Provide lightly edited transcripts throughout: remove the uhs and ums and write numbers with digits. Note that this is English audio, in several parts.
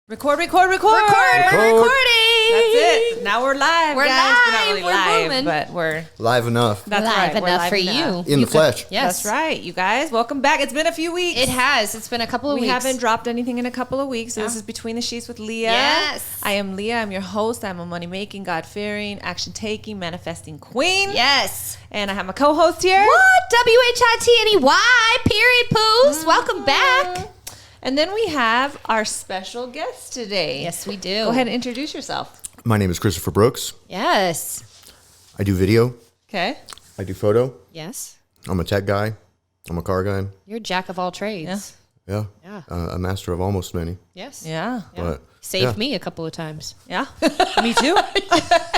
Record. Recording. That's it. Now we're live, We're guys. We're not live. really We're live, moving. but we're Live enough. that's live right. We're enough live for enough. you. In the flesh. Yes. That's right, you guys. Welcome back. It's been a few weeks. It has. It's been a couple of We weeks. haven't dropped anything in a couple of weeks. So this Yeah. is Between the Sheets with Lea. Yes. I am Lea. I'm your host. I'm a money-making, God-fearing, action-taking, manifesting queen. Yes. And I have my co-host here. What? WHITNEY. Period. Poos. Welcome back. And then we have our special guest today. Yes, we do. Go ahead and introduce yourself. My name is Christopher Brooks. Yes. I do video. Okay. I do photo. Yes. I'm a tech guy. I'm a car guy. You're a jack of all trades. Yeah. Yeah. A master of almost many. Yes. Yeah. But Saved me a couple of times. Yeah. Me too.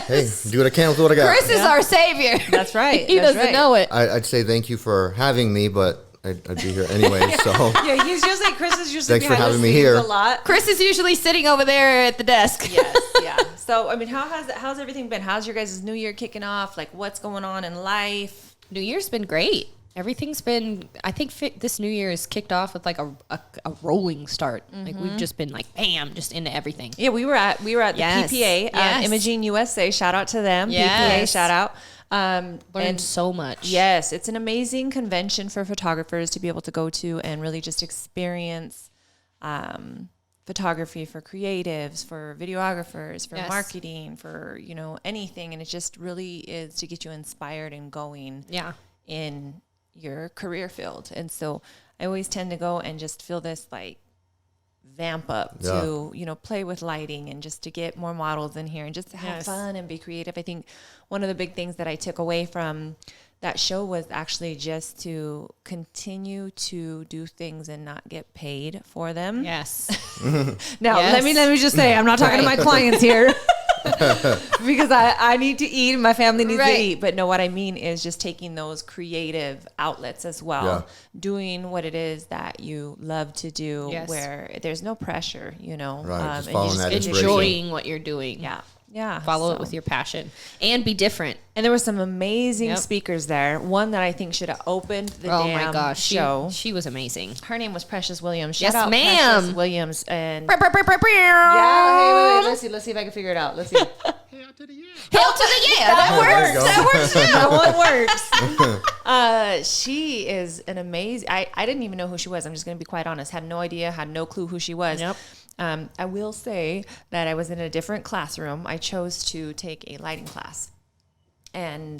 hey, do what I can with what I got. Chris is our savior. That's right. He That's doesn't right. know it. I'd say thank you for having me, but I'd be here anyway. So Yeah, he's usually Chris is usually Thanks for behind having the me scenes here. a lot. Chris is usually sitting over there at the desk. Yes, yeah. So I mean, how's everything been? How's your guys' New Year kicking off? Like, what's going on in life? New Year's been great. Everything's been, I think this New Year is kicked off with like a rolling start. Like we've just been like, bam, just into everything. Yeah, we were at the Yes. PPA, Yes. Imaging USA. Shout out to them. Yes. PPA, shout out. Learned so much. Yes, it's an amazing convention for photographers to be able to go to and really just experience photography for creatives, for videographers, for Yes. marketing, for anything, and it just really is to get you inspired and going Yeah. in your career field. And so I always tend to go and just feel this like vamp up to play with lighting and just to get more models in here and just to have Yes. fun and be creative. I think one of the big things that I took away from that show was actually just to continue to do things and not get paid for them. Yes. Now, Yes. let me just say, I'm not talking to my clients here because I need to eat and my family needs Right. to eat. But no, what I mean is just taking those creative outlets as well, doing what it is that you love to do, Yes. where there's no pressure, Right, just and you following that inspiration. Enjoying what you're doing. Yeah. Follow it So- with your passion and be different. And there were some amazing Yep. speakers there. One that I think should have opened the Oh damn my gosh. show. She was amazing. Her name was Precious Williams. Yes, Shout out ma'am. Precious Williams. And Yeah. yeah, hey, wait. Let's see if I can figure it out. Let's see. Hail to the yeah. That There you works. go. That works too. That one works. She is an amazing. I didn't even know who she was. I'm just going to be quite honest. Had no idea. Had no clue who she was. Yep. I will say that I was in a different classroom. I chose to take a lighting class, and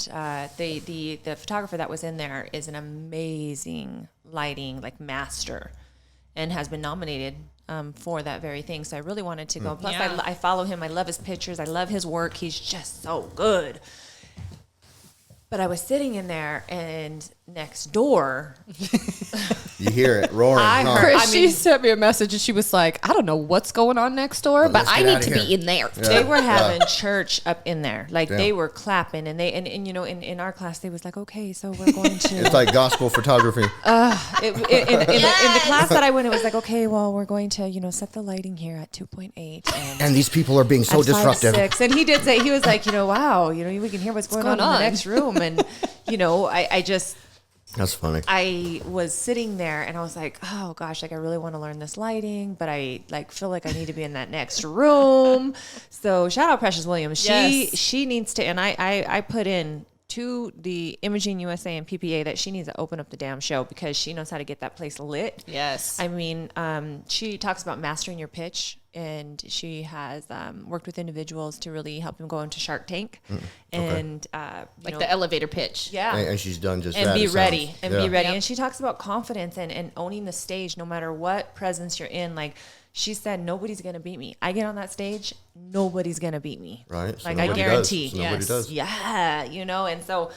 the photographer that was in there is an amazing lighting master, and has been nominated for that very thing. So I really wanted to go. Plus, Yeah. I follow him. I love his pictures. I love his work. He's just so good. But I was sitting in there, and next door, you hear it roaring. I huh? heard- Chris, she sent me a message and she was like, I don't know what's going on next door, but let's I get need outta to here. be in there. Yeah. they were having church up in there. Like Yeah. they were clapping, and in our class, they was like, okay, so we're going to. It's like gospel photography. In the class that I went, it was like, okay, well, we're going to, set the lighting here at 2.8. And these people are being so at 5.6. disruptive. And he did say, he was like, wow, we can hear what's going on in the next room. And, That's funny. I was sitting there and I was like, oh gosh, I really want to learn this lighting, but I feel like I need to be in that next room. So shout out Precious Williams. Yes. She needs to, and I put in to the Imaging USA and PPA that she needs to open up the damn show because she knows how to get that place lit. Yes. I mean, she talks about mastering your pitch, and she has worked with individuals to really help them go into Shark Tank, and the elevator pitch. yeah, And she's done just and that. be it ready sounds. and Yeah. be ready. Yep. And she talks about confidence and owning the stage, no matter what presence you're in. Like she said, nobody's gonna beat me. I get on that stage, nobody's gonna beat me. Right. So Like I nobody guarantee. Does. So nobody Yes. does. Yeah, and so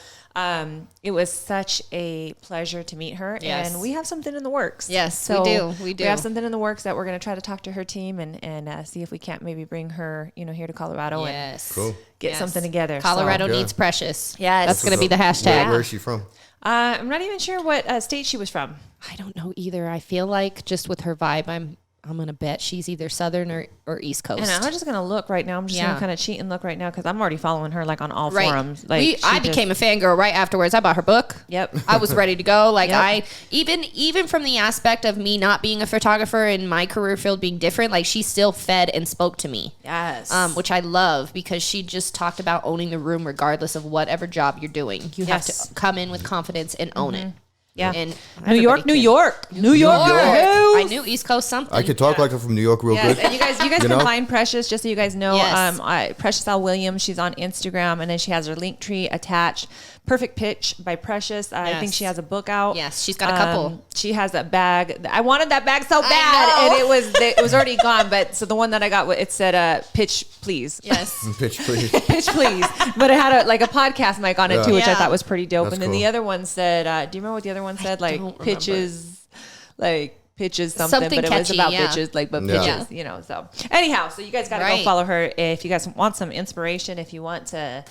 it was such a pleasure to meet her. Yes. And we have something in the works. Yes, we do. We do. We have something in the works that we're going to try to talk to her team and see if we can't maybe bring her, here to Colorado and Yes. Cool. get Yes. something together. Colorado So- needs Precious. Yes. That's going to be the hashtag. Where is she from? I'm not even sure what state she was from. I don't know either. I feel like just with her vibe, I'm going to bet she's either Southern or East Coast. And I'm just going to look right now. I'm just going to kind of cheat and look right now because I'm already following her like on all forums. Like I became a fangirl right afterwards. I bought her book. Yep. I was ready to go. Like Yep. even from the aspect of me not being a photographer and my career field being different, like she still fed and spoke to me. Yes. Which I love because she just talked about owning the room regardless of whatever job you're doing. You have to come in with confidence and own it. Yeah. And New York. I knew East Coast something. I could talk like I'm from New York real Yes, good. and you guys can know? find Precious, just so you guys know. Yes. Precious L. Williams, she's on Instagram, and then she has her link tree attached. Perfect Pitch by Precious. I think she has a book out. Yes, she's got a couple. She has a bag. I wanted that bag so bad, and it was already gone. But so the one that I got, it said "Pitch Please." Yes. Pitch, please. Pitch Please. But it had a podcast mic on it too, which I Yeah. thought was pretty dope. That's and then cool. the other one said, "Do you remember what the other one said? Like don't remember. pitches, like." Pitches Something but it was catchy, about yeah. bitches, like but Yeah. pitches, So anyhow, so you guys got to go Right. follow her if you guys want some inspiration. If you want to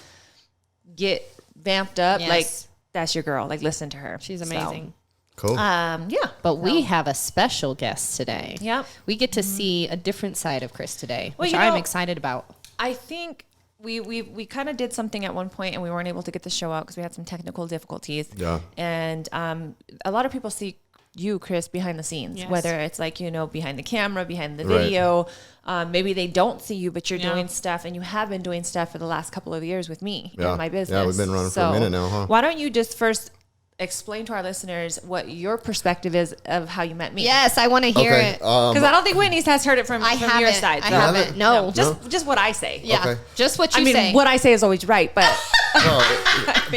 get vamped up, Yes. like that's your girl. Like listen to her. She's So, amazing. Cool. yeah. But we have a special guest today. Yep. We get to see a different side of Chris today, Well, which you I'm know- excited about. I think we kind of did something at one point and we weren't able to get the show out because we had some technical difficulties. Yeah. And a lot of people see you, Chris, behind the scenes, Yes. whether it's like, behind the camera, behind the Right. video. Maybe they don't see you, but you're Yeah. doing stuff and you have been doing stuff for the last couple of years with me Yeah. in my business. Yeah, we've been running for a minute now, huh? Why don't you just first explain to our listeners what your perspective is of how you met me? Yes, I want to hear Okay. it. Because I don't think Whitney's has heard it from your haven't. side. I so- haven't. No. Just what I say. Yeah. Okay. Just what you I mean, say. what I say is always right, but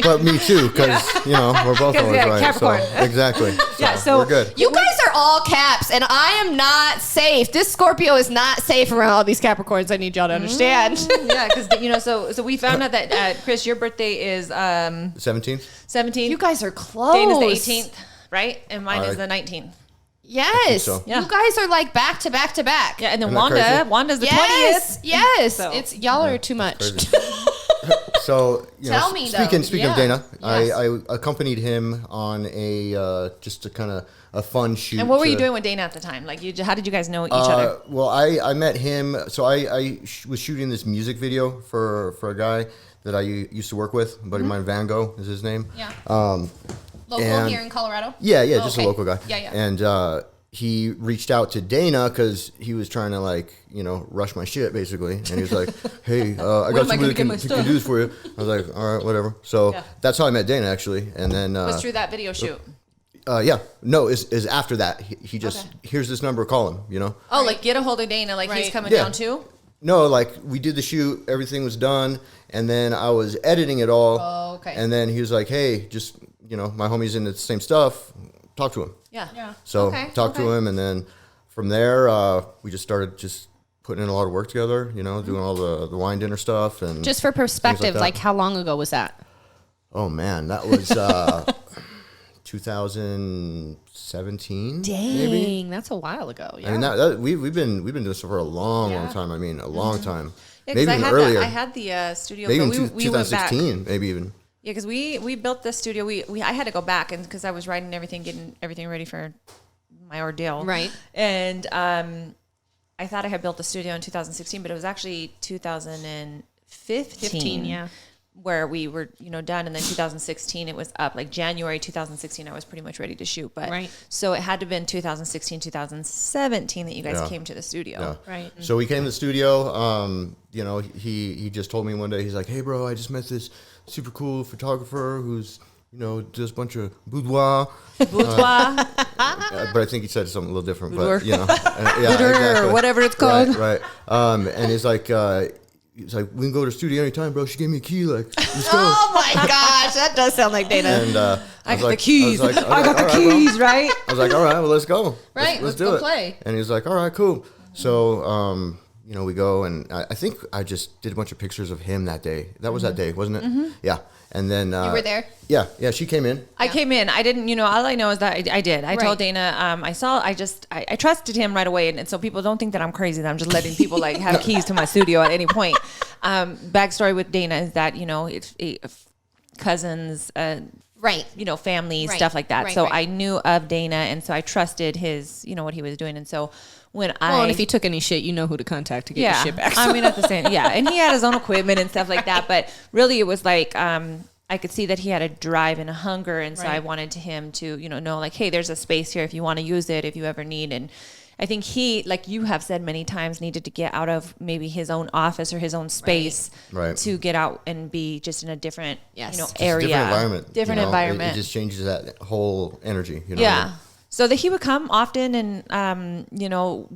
But me too, because we're both 'Cause, always yeah, right. Capricorn. So, exactly. so- we're good. You guys are all caps, and I am not safe. This Scorpio is not safe around all these Capricorns. I need y'all to understand. yeah, because so we found out that Chris, your birthday is 17th. 17th. You guys are close. Dana's the 18th, right? And mine is the 19th. Yes. so. Yeah. You guys are like back to back to back. Yeah, and then Isn't that crazy? Wanda's the Yes. 20th. Yes. So- It's y'all are too much. Crazy. So Tell me, though. speaking of Yeah. Dana, Yes. I accompanied him on a just a kind of a fun shoot. And what were you to- doing with Dana at the time? Like, how did you guys know each other? Well, I met him. So I was shooting this music video for a guy that I used to work with. A buddy of mine, Van Gogh is his name. Yeah. Um, Local and- here in Colorado? Yeah, just Okay. a local guy. Yeah, yeah. And he reached out to Dana because he was trying to rush my shit basically. And he was like, "Hey, I got somebody that can do this for you." I was like, "All right, whatever." So Yeah. that's how I met Dana actually. And then Was through that video shoot. yeah, no, is after that. He just here's this number, call him. Oh, like get a hold of Dana. Like he's Right. coming Yeah. down too. No, like we did the shoot, everything was done, and then I was editing it all. Oh, okay. And then he was like, "Hey, just my homie's into the same stuff. Talk to him." Yeah. Yeah. So Okay, talked to him, and then from there we just started just putting in a lot of work together. Doing all the wine dinner stuff and Just for perspective, that. like how long ago was that? oh man, that was 2017. Dang, maybe. that's a while ago. Yeah. I mean, that we've been doing this for a long time. I mean, a long time. Yeah, Maybe because even I earlier. had the studio. Maybe but even we went back. 2016. Maybe even. Yeah, because we built the studio. I had to go back and because I was writing everything, getting everything ready for my ordeal. Right. And I thought I had built the studio in 2016, but it was actually 2015. 15, yeah. Where we were, done, and then 2016 it was up. Like January 2016, I was pretty much ready to shoot. But Right. so it had to have been 2016, 2017 that you guys Yeah. came to the studio. Yeah. Right. So we came to the studio. He just told me one day, he's like, "Hey, bro, I just met this super cool photographer who's does a bunch of boudoir." Boudoir, But I think he said something a little different. Boudoir. But yeah, Boudoir, exactly. or whatever it's called. Right. And he's like, "We can go to the studio anytime, bro. She gave me a key. Like, let's go." Oh my gosh, that does sound like Dana. And I was got like- the keys. I was like, I got the "All right, bro." keys, right? I was like, "All right, well, let's go. Right, let's do go it." play. And he was like, "All right, cool." So, we go, and I think I just did a bunch of pictures of him that day. That was that day, wasn't it? Yeah. And then You were there? Yeah, she came in. I came in. I didn't, all I know is that I did. I Right. told Dana, I trusted him right away. And so people don't think that I'm crazy, that I'm just letting people like have keys to my studio at any point. Backstory with Dana is that, cousins, Right. family, Right. stuff like that. Right, So right. I knew of Dana. And so I trusted his, what he was doing. And so and if he took any shit, you know who to contact to get your shit back. I mean, at the same, and he had his own equipment and stuff like that. But really, it was like I could see that he had a drive and a hunger, and so I wanted him to, know like, hey, there's a space here if you want to use it, if you ever need. And I think he, like you have said many times, needed to get out of maybe his own office or his own space to get out and be just in a different, area, different environment. It just changes that whole energy. So that he would come often and,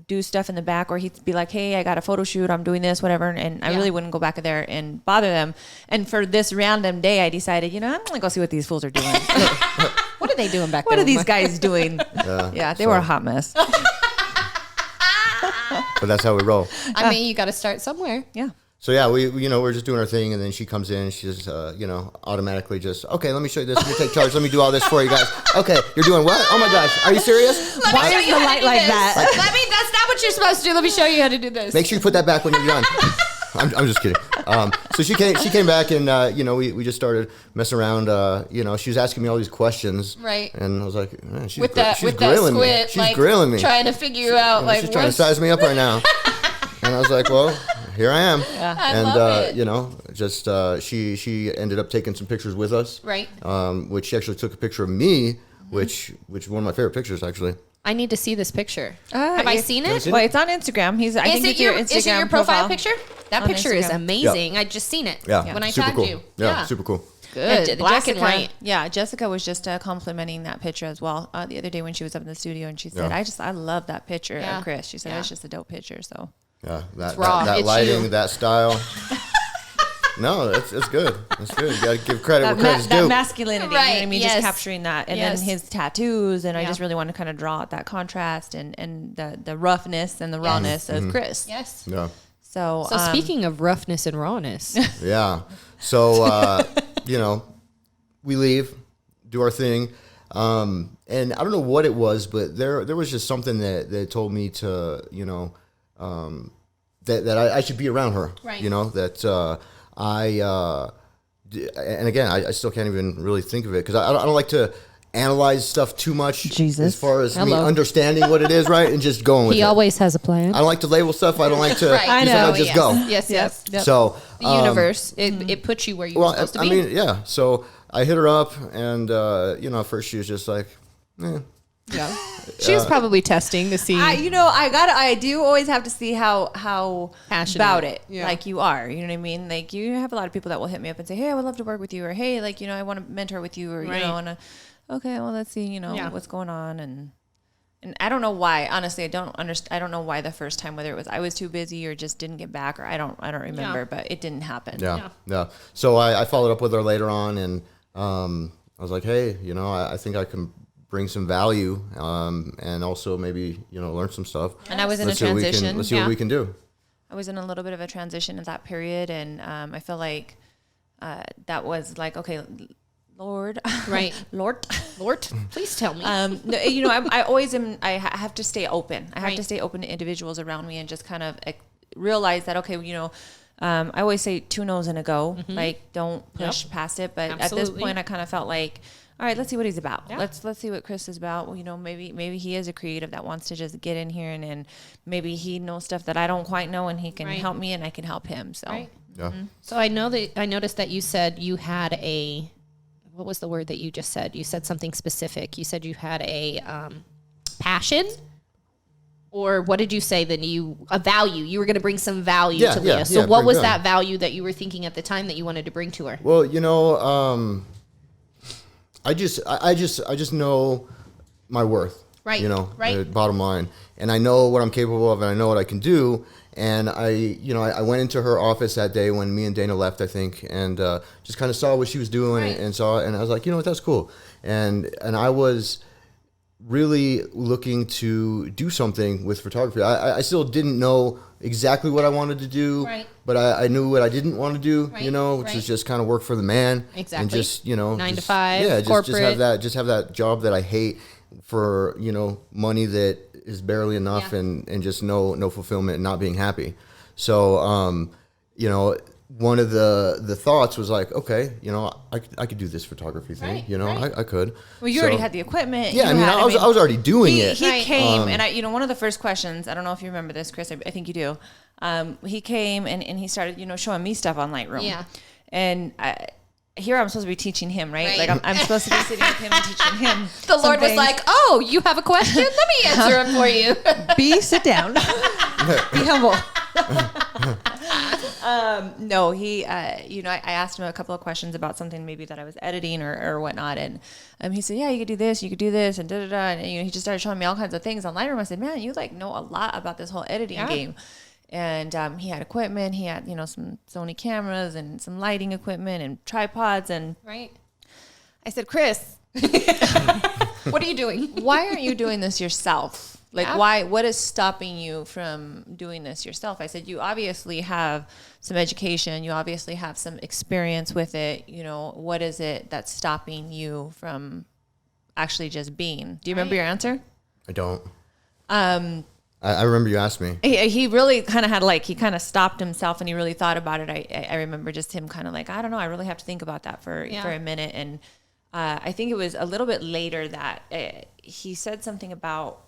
do stuff in the back, or he'd be like, hey, I got a photo shoot. I'm doing this, whatever. And I really wouldn't go back there and bother them. And for this random day, I decided, I'm going to go see what these fools are doing. What are they doing back there? What are these guys doing? They were a hot mess. But that's how we roll. I mean, you got to start somewhere. Yeah. So we're just doing our thing, and then she comes in. She's automatically just, okay, let me show you this. Let me take charge. Let me do all this for you guys. Okay, you're doing what? Oh my gosh, are you serious? Why is the light like that? That's not what you're supposed to do. Let me show you how to do this. Make sure you put that back when you're done. I'm just kidding. So she came back, and we just started messing around. She was asking me all these questions, right? And I was like, man, she's with grilling me. She's grilling me, trying to figure out she's trying to size me up right now. And I was like, well, here I am. Yeah. I love it. She ended up taking some pictures with us. Right. Which she actually took a picture of me, which one of my favorite pictures, actually. I need to see this picture. Have I seen it? Well, it's on Instagram. Is it your profile picture? That picture is amazing. I just seen it when I tagged you. Yeah, super cool. Good. Black and white. Yeah, Jessica was just complimenting that picture as well the other day when she was up in the studio, and she said, I love that picture of Chris. She said, it's just a dope picture. So yeah, that lighting, that style. No, it's good. It's good. You got to give credit where credit's due. That masculinity, right? You know what I mean? Just capturing that, and then his tattoos, and I just really wanted to kind of draw out that contrast and the roughness and the rawness of Chris. Yes. Yeah. So speaking of roughness and rawness, yeah. So we leave, do our thing, and I don't know what it was, but there was just something that told me to that I should be around her. Right. And again, I still can't even really think of it because I don't like to analyze stuff too much as far as me understanding what it is, right, and just going with it. He always has a plan. I don't like to label stuff. I don't like to just go. Yes. Yep. So the universe, it puts you where you're supposed to be. I mean, yeah. So I hit her up, and at first she was just like, eh. Yeah. She was probably testing to see. I do always have to see how passionate about it like you are. You know what I mean? Like you have a lot of people that will hit me up and say, hey, I would love to work with you, or hey, like, I want to mentor with you, or okay, well, let's see, what's going on. And I don't know why, honestly, I don't know why the first time, whether it was I was too busy or just didn't get back, or I don't remember, but it didn't happen. Yeah. So I followed up with her later on, and I was like, hey, I think I can bring some value, and also maybe, learn some stuff. And I was in a transition. Let's see what we can do. I was in a little bit of a transition at that period, and I feel like that was like, okay, Lord, right? Lord, please tell me. I always am. I have to stay open. I have to stay open to individuals around me, and just kind of realize that, okay, I always say 2 no's and a go. Mm-hmm. Like, don't push past it. But at this point, I kind of felt like, all right, let's see what he's about. Yeah. Let's see what Chris is about. Well, maybe he is a creative that wants to just get in here, and maybe he knows stuff that I don't quite know, and he can help me, and I can help him. So, yeah. So I noticed that you said you had what was the word that you just said? You said something specific. You said you had a passion, or what did you say? A value. You were going to bring some value to Lea. So what was that value that you were thinking at the time that you wanted to bring to her? Well, I just know my worth. Right. The bottom line, and I know what I'm capable of, and I know what I can do. And I went into her office that day when me and Dana left, I think, and just kind of saw what she was doing, and saw, and I was like, you know what, that's cool. And I was really looking to do something with photography. I still didn't know exactly what I wanted to do, but I knew what I didn't want to do, which was just kind of work for the man. Exactly. And just, 9 to 5, yeah, corporate. just have that job that I hate for, money that is barely enough, and just no fulfillment and not being happy. So, one of the thoughts was like, okay, you know, I could do this photography thing, Right, you know, right. I could. Well, you So- already had the equipment. Yeah, you I mean, had- I was already doing he, it. He Right. came, and one of the first questions, I don't know if you remember this, Chris, I think you do. He came and he started, showing me stuff on Lightroom. Yeah. And here I'm supposed to be teaching him, right? Right. Like I'm supposed to be sitting with him and teaching him. The Lord was something. like, "Oh, you have a question? Let me answer it for you." Sit down. Be humble. No, he, I asked him a couple of questions about something maybe that I was editing or whatnot. And he said, yeah, you could do this, you could do this, and da-da-da. And, he just started showing me all kinds of things on Lightroom. I said, man, you know a lot about this whole editing game. And he had equipment. He had, some Sony cameras and some lighting equipment and tripods. And Right. I said, Chris, What are you doing? why aren't you doing this yourself? Like, Yeah. what is stopping you from doing this yourself? I said, you obviously have some education. You obviously have some experience with it. What is it that's stopping you from actually just being? Do you remember your answer? I don't. I remember you asked me. He really kind of had he kind of stopped himself and he really thought about it. I remember just him kind of like, I don't know. I really have to think about that for a minute. And I think it was a little bit later that he said something about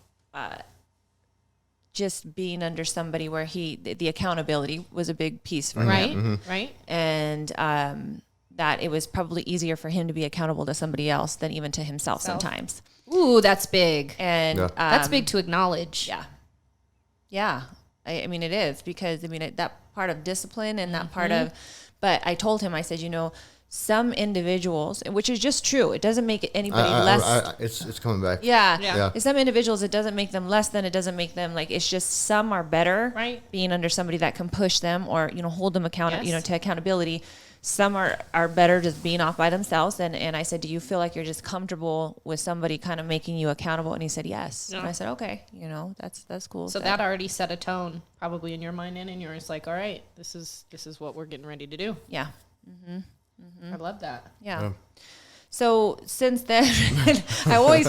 just being under somebody where the accountability was a big piece for Right. him. Right. And that it was probably easier for him to be accountable to somebody else than even to himself sometimes. Ooh, that's big. And Yeah. That's big to acknowledge. Yeah. Yeah. I mean, it is because, that part of discipline and that part of, but I told him, I said, some individuals, which is just true. It doesn't make anybody less. It's coming back. Yeah. Some individuals, it doesn't make them less than, it doesn't make them it's just some are better Right. being under somebody that can push them or, hold them Yes. to accountability. Some are better just being off by themselves. And I said, do you feel like you're just comfortable with somebody kind of making you accountable? And he said, yes. Yeah. And I said, okay, that's cool. So that already set a tone, probably in your mind and in yours. Like, all right, this is what we're getting ready to do. yeah. I love that. Yeah. So since then, I always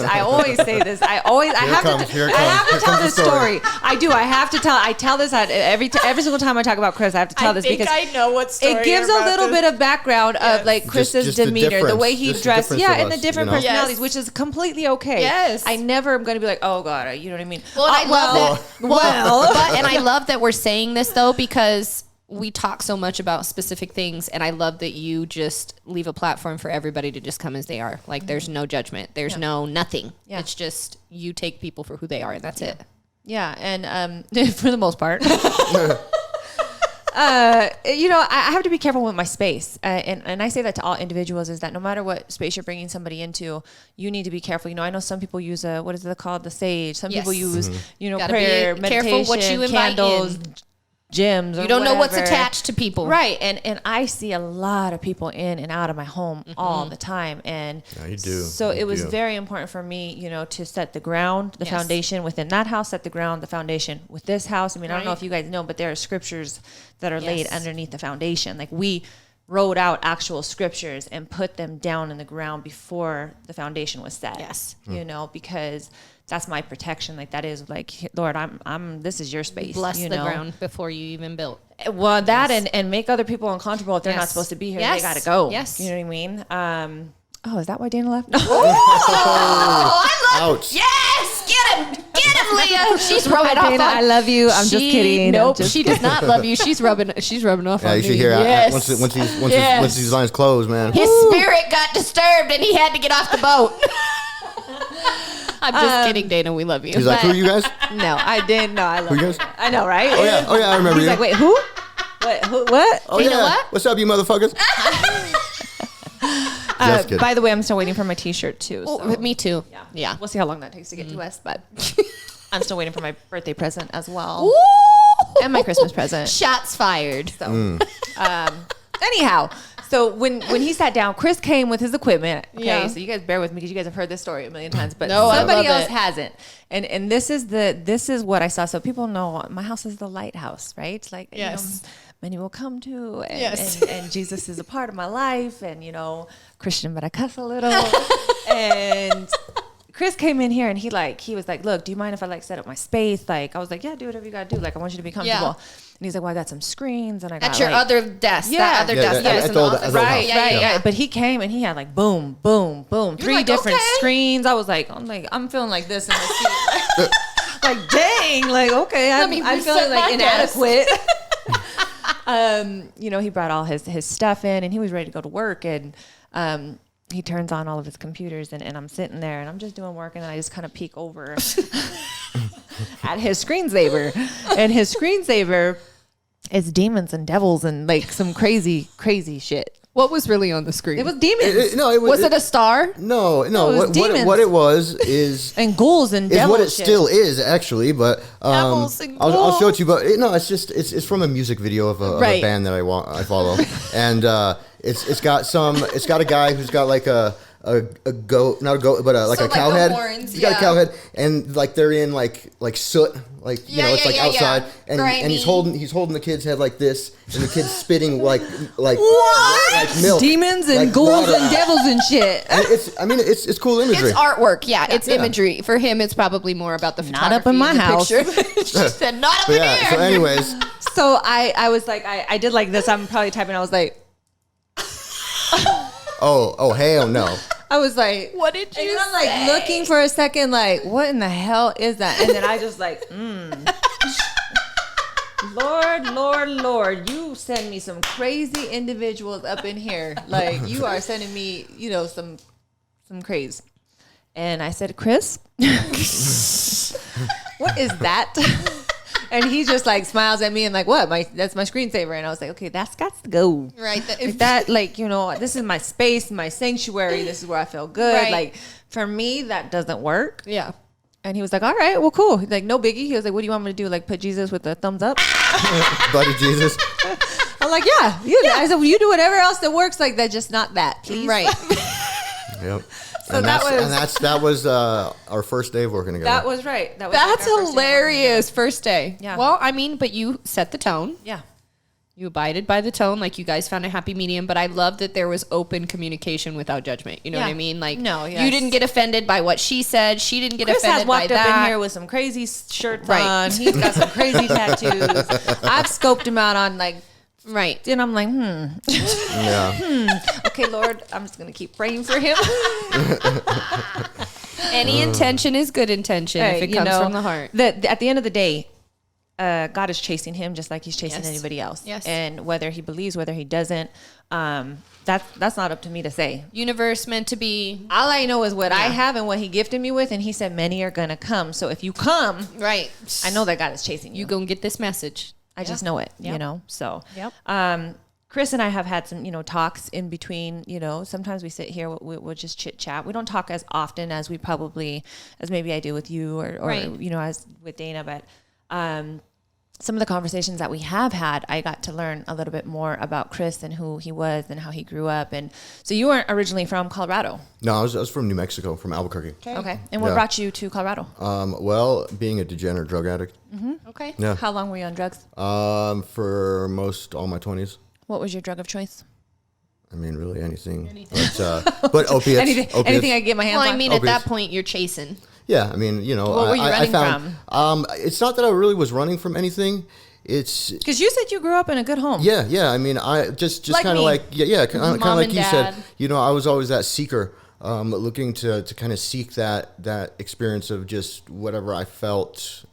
say this. I have to tell this story. I do. I have to tell. I tell this at every single time I talk about Chris. I have to tell this because I know what story it gives a little bit of background of Chris's Just the demeanor, the way he difference. dressed, Just the difference of and the us, different you know? personalities, Yes. which is completely okay. Yes. I never am going to be like, oh God, you know what I mean? Well, and I love that. well. And I love that we're saying this though, because we talk so much about specific things, and I love that you just leave a platform for everybody to just come as they are. Like, there's no judgment. There's no nothing. Yeah. It's just you take people for who they are, and that's it. Yeah, and for the most part. I have to be careful with my space. And I say that to all individuals is that no matter what space you're bringing somebody into, you need to be careful. I know some people use what is it called? The sage. Some people use, Gotta prayer, be meditation, careful what you invite candles, in. gyms. Or You don't know what's whatever. attached to people. Right. And I see a lot of people in and out of my home all the time. And Yeah, you do. so You it was do. very important for me, to set the ground, the Yes. foundation within that house, set the ground, the foundation with this house. I mean, I don't know Right. if you guys know, but there are scriptures that are laid Yes. underneath the foundation. Like we wrote out actual scriptures and put them down in the ground before the foundation was set. Yes. Because that's my protection. Like that is like, Lord, this is your space. Bless the ground before you even built. Well, that and make other people uncomfortable if they're not Yes. supposed to be here. Yes. They got to go. Yes. You know what I mean? Is that why Dana left? Oh, I love. Ouch. Yes, get him, Leah. She's rubbing off. Dana, on- I love you. I'm just kidding. Nope, I'm just she does not love you. She's rubbing off Yeah, on you me. should hear. Yes. Once these lines close, man. His spirit got disturbed and he had to get off the boat. I'm just kidding, Dana. We love you. He's like, who are you guys? No, I didn't. No, I love Who you you. guys? I know, right? Oh yeah, I remember He's you. like, wait, who? What? Who, what? Oh You yeah. know what? What's up, you motherfuckers? Just kidding. By the way, I'm still waiting for my T-shirt too. Oh, So. me too. Yeah. Yeah. We'll see how long that takes to get to us, but I'm still waiting for my birthday present as well. Ooh. And my Christmas present. Shots fired. So, anyhow, so when he sat down, Chris came with his equipment. Okay, Yeah. so you guys bear with me because you guys have heard this story a million times, but No, I somebody love else it. hasn't. And this is what I saw. So people know my house is the lighthouse, right? Like Yes. many will come to, and, Yes. and Jesus is a part of my life, and Christian, but I cuss a little, and. Chris came in here and he was like, look, do you mind if I like set up my space? Like, I was like, yeah, do whatever you got to do. Like, I want you to be comfortable. And he's like, well, I got some screens and I got At your other desk. That other desk. At the old house. Right. But he came and he had like boom, boom, boom, three like, different okay. screens. I'm feeling like this in the seat. Like, dang, like, okay, I'm feeling like inadequate. He brought all his stuff in and he was ready to go to work, and he turns on all of his computers and I'm sitting there and I'm just doing work, and I just kind of peek over at his screensaver, and his screensaver is demons and devils and like some crazy shit. What was really on the screen? It was demons. Was it a star? No. What it was is and ghouls and devils. Is what it shit. still is actually, but Devils and I'll show it to you. But it's from a music video of a band that I follow, and it's got a guy who's got like a goat, not a goat, but like a cow head. He's got a cow head, and like they're in like soot, like it's like outside, and he's holding the kid's head like this, and the kid's spitting like milk, demons and like ghouls water. and devils and shit. And it's cool imagery. It's artwork, it's imagery. For him, it's probably more about the photography. Not up in my house. She said, not up in here. So anyways, so I was like, I did like this. I'm probably typing. I was like, oh hell no. I was like, what did you and I'm say? like looking for a second, like, what in the hell is that? And then I just like, Lord, you send me some crazy individuals up in here. Like, you are sending me, some craze. And I said, Chris, what is that? And he just like smiles at me and like, what? That's my screensaver. And I was like, okay, that's got to go. Right. This is my space, my sanctuary. This is where I feel good. Right. Like, for me, that doesn't work. Yeah. And he was like, all right, well, cool. He's like, no biggie. He was like, what do you want me to do? Like, put Jesus with the thumbs up? Buddy Jesus. I'm like, yeah. I said, well, you do whatever else that works like that, just not that, please. Right. Yep. So that was our first day of working together. That was right. That's hilarious. First day. Yeah. Well, I mean, but you set the tone. Yeah. You abided by the tone. Like, you guys found a happy medium. But I love that there was open communication without judgment. You know what I mean? Like, you didn't get offended by what she said. She didn't get offended by that. Chris has walked up in here with some crazy shirts on. He's got some crazy tattoos. I've scoped him out on like. Right. And I'm like, Yeah. Okay, Lord, I'm just going to keep praying for him. Any intention is good intention if it comes from the heart. At the end of the day, God is chasing him just like he's chasing anybody else. Yes. And whether he believes, whether he doesn't, that's not up to me to say. Universe meant to be. All I know is what I have and what he gifted me with. And he said, many are going to come. So if you come, Right. I know that God is chasing you. You going to get this message. I just know it, so. Yep. Chris and I have had some, talks in between, sometimes we sit here, we'll just chit chat. We don't talk as often as maybe I do with you or right. As with Dana, but some of the conversations that we have had, I got to learn a little bit more about Chris and who he was and how he grew up. And so you weren't originally from Colorado. No, I was from New Mexico, from Albuquerque. Okay. And what brought you to Colorado? Well, being a degenerate drug addict. Mm-hmm. Okay. Yeah. How long were you on drugs? For all my 20s. What was your drug of choice? I mean, really anything. But opiates. Anything I can get my hands on. Well, I mean, at that point, you're chasing. Yeah, I mean, What were you running from? It's not that I really was running from anything. It's because you said you grew up in a good home. Yeah. I mean, I just Like kind of me. like kind of like you dad. said. I was always that seeker, looking to kind of seek that experience of just whatever I felt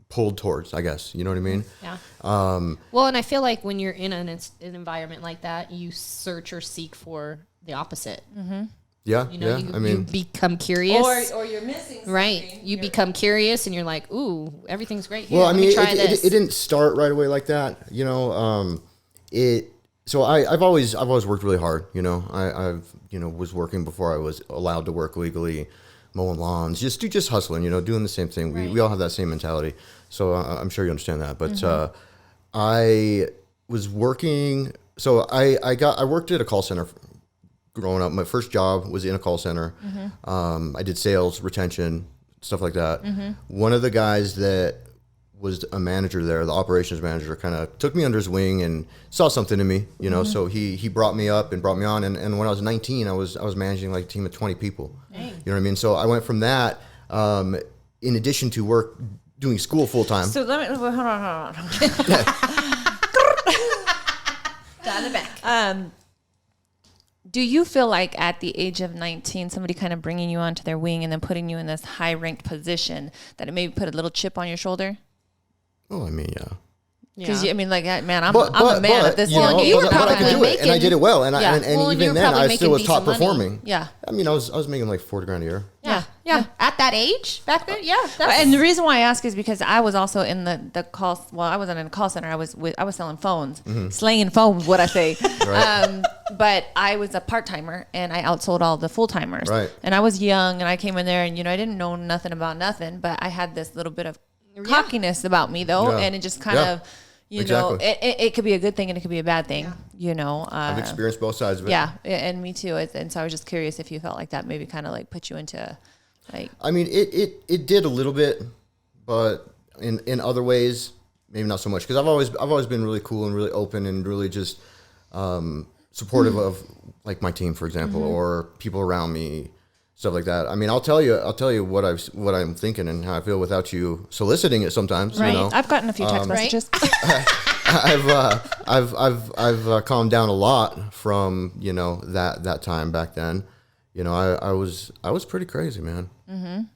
pulled towards. I guess you know what I mean. Yeah. Well, and I feel like when you're in an environment like that, you search or seek for the opposite. Mm-hmm. Yeah, you become curious, or you're missing something. right? You become curious, and you're like, "Ooh, everything's great here. Well, I Let mean, me try this." it didn't start right away like that, So I've always worked really hard. I've was working before I was allowed to work legally, mowing lawns, just hustling. Doing the same thing. We all have that same mentality. So I'm sure you understand that. But I was working. So I worked at a call center. Growing up, my first job was in a call center. Mm-hmm. I did sales, retention, stuff like that. Mm-hmm. One of the guys that was a manager there, the operations manager, kind of took me under his wing and saw something in me, you know. So he brought me up and brought me on, and when I was 19, I was managing like a team of 20 people. Dang. You know what I mean? So I went from that, in addition to doing school full time. So let me hold on. Down the back. Do you feel like at the age of 19, somebody kind of bringing you onto their wing and then putting you in this high ranked position, that it maybe put a little chip on your shoulder? Oh, I mean, yeah. Because I'm a man But, at this you know, point. you were but I could probably do it, and I did it well, and Yeah. and Well, and you even were then, probably I still making was top decent money. performing. Yeah. I mean, I was making like $40,000 a year. Yeah. At that age back then, And the reason why I ask is because I was also in the call. Well, I wasn't in a call center. I was selling phones, slaying phones. What I say. Right. But I was a part timer, and I outsold all the full timers. Right. And I was young, and I came in there, and I didn't know nothing about nothing, but I had this little bit of cockiness about me, though, Yeah. and it just kind Yeah. of. Exactly. It could be a good thing and it could be a bad thing, I've experienced both sides of it. Yeah, and me too. And so I was just curious if you felt like that maybe kind of like put you into like. I mean, it did a little bit, but in other ways, maybe not so much. Because I've always been really cool and really open and really just supportive of like my team, for example, or people around me, stuff like that. I mean, I'll tell you what I'm thinking and how I feel without you soliciting it sometimes. Right. You know? I've gotten a few text messages. I've calmed down a lot from that time back then. I was pretty crazy, man.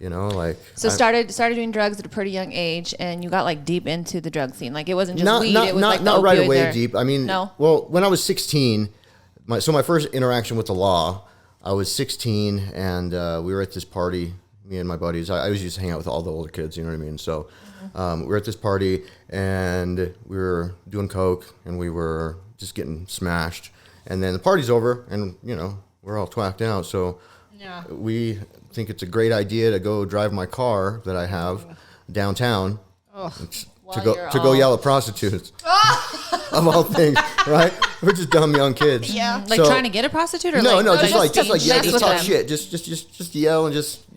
Like So started doing drugs at a pretty young age, and you got like deep into the drug scene. Like it wasn't just weed; it was like the not right opioid away there. deep. I mean, No? Well, when I was 16, my first interaction with the law, I was 16, and we were at this party. Me and my buddies. I always used to hang out with all the older kids. You know what I mean? So we were at this party, and we were doing coke, and we were just getting smashed. And then the party's over, and we're all twacked out. So we think it's a great idea to go drive my car that I have downtown to go yell at prostitutes. Of all things, right? We're just dumb young kids. Yeah, like So- trying to get a prostitute, or no, like, just mess just with talk them. shit, just yell and just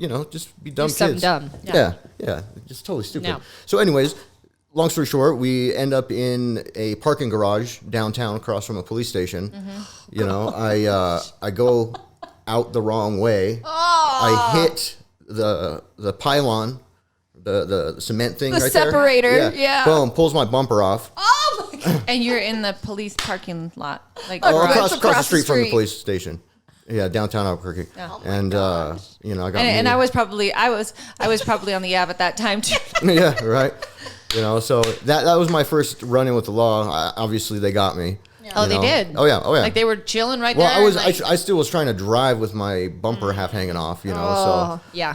be dumb something kids. dumb. Yeah, just totally stupid. No. So, anyways, long story short, we end up in a parking garage downtown, across from a police station. I go out the wrong way. I hit the pylon, the cement thing, The right separator, there. yeah. Boom, pulls my bumper off. Oh my god! And you're in the police parking lot, like Across the across the street from the street. police station. Yeah, downtown Albuquerque. Oh And I got and me- I was probably on the Ave at that time too. yeah, right. So that was my first run-in with the law. Obviously, they got me. Oh, they did. Oh yeah. Like they were chilling right Well, there. I still was trying to drive with my bumper half hanging off. Oh, yeah.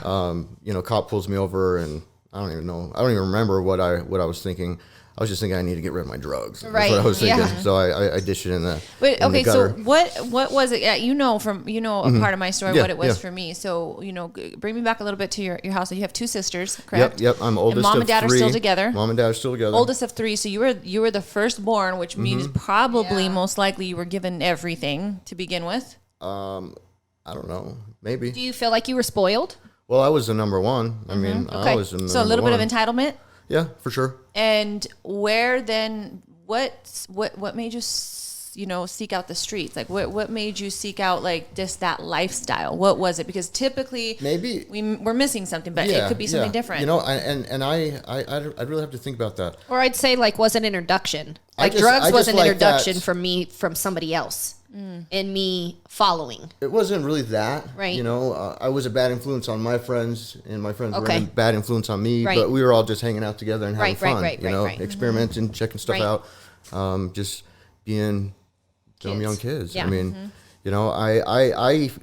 Cop pulls me over, and I don't even know. I don't even remember what I was thinking. I was just thinking I need to get rid of my drugs. That's Right, what I was thinking. yeah. So I dished it in the. Wait, in the okay, so gutter. what was it? Yeah, a part of my story, Yeah, what it was yeah. for me. So bring me back a little bit to your house. So you have two sisters, correct? Yep. I'm oldest. And mom of and dad three. are still together. Mom and dad are still together. Oldest of three. So you were the firstborn, which means probably most likely you were given everything to begin with. I don't know. Maybe. Do you feel like you were spoiled? Well, I was the number one. I mean, I was in the So a little number bit of one. entitlement. Yeah, for sure. And where then? What made you seek out the streets? Like what made you seek out like just that lifestyle? What was it? Because typically Maybe we're missing something, but it could be something different. I'd really have to think about that. Or I'd say like was an introduction. I Like just- drugs I was just an like introduction that- for me from somebody else and me following. It wasn't really that. Right. I was a bad influence on my friends, and my friends were Okay. a bad influence on me. Right. But we were all just hanging out together and having Right, fun. right. Experimenting, checking stuff Right. out, just being dumb Kids. young kids. Yeah. I mean,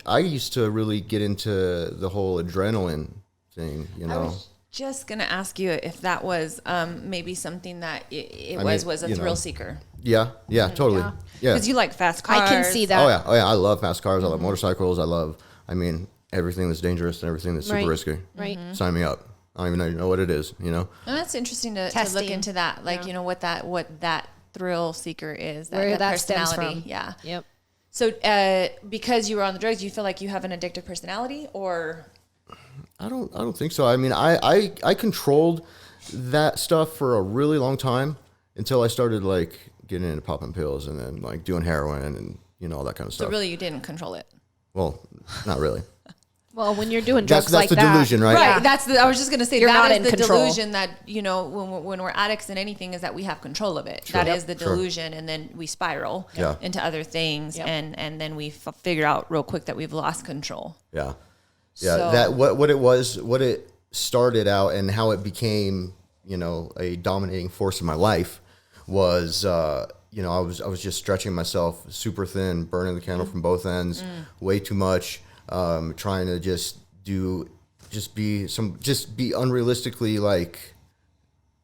I used to really get into the whole adrenaline thing. I was just gonna ask you if that was maybe something that it I was mean, a thrill seeker. Yeah, totally. Yeah. Because you like fast cars. I can see that. Oh yeah. I love fast cars. I love motorcycles. I mean, everything that's dangerous and everything that's super Right. risky. Right. Sign me up. I don't even know what it is. And that's interesting to look Testing. into that. Like what that thrill seeker is. Where that stems personality. from. Yeah. Yep. So because you were on the drugs, you feel like you have an addictive personality, or I don't think so. I mean, I controlled that stuff for a really long time until I started like getting into popping pills and then like doing heroin and all that kind of stuff. So really, you didn't control it. Well, not really. Well, when you're doing drugs That's the delusion, right? Right. I was just going to say You're not that in is the control. delusion that, when we're addicts in anything is that we have control of it. Sure. That is the Sure. delusion. And then we spiral Yeah. into other things. Yep. And then we figure out real quick that we've lost control. Yeah. So- That what it started out and how it became, a dominating force in my life was, I was just stretching myself super thin, burning the candle from both ends, way too much, trying to just be unrealistically like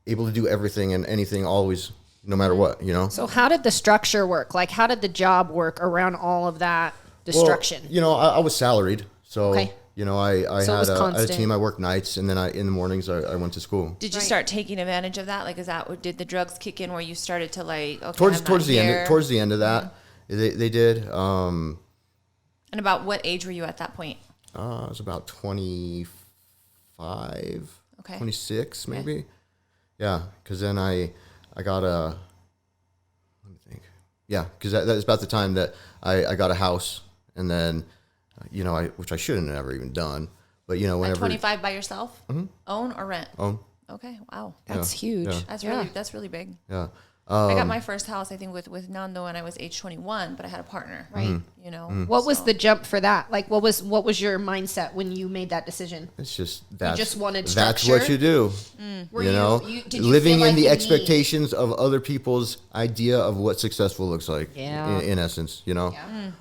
able to do everything and anything always, no matter what, So how did the structure work? Like, how did the job work around all of that destruction? Well, I was salaried, so Okay. I So it was had a constant. team. I worked nights, and then in the mornings I went to school. Did you Right. start taking advantage of that? Like, did the drugs kick in where you started to like, okay, Towards I'm not the here? end, towards the end of that, they did. And about what age were you at that point? I was about 25, Okay. 26 maybe. Yeah, because then I got let me think. Yeah, because that's about the time that I got a house, and then, which I shouldn't have ever even done. But, At whenever. 25 by yourself? Own or rent? Own. Okay. Wow. That's huge. Yeah. That's really big. Yeah. I got my first house, I think, with Nando when I was age 21, but I had a partner. Right. What was the jump for that? Like, what was your mindset when you made that decision? It's just just wanted that's structure? what you do. Were did you Living feel in like the you expectations of other people's idea of what successful looks like. Yeah. In essence, And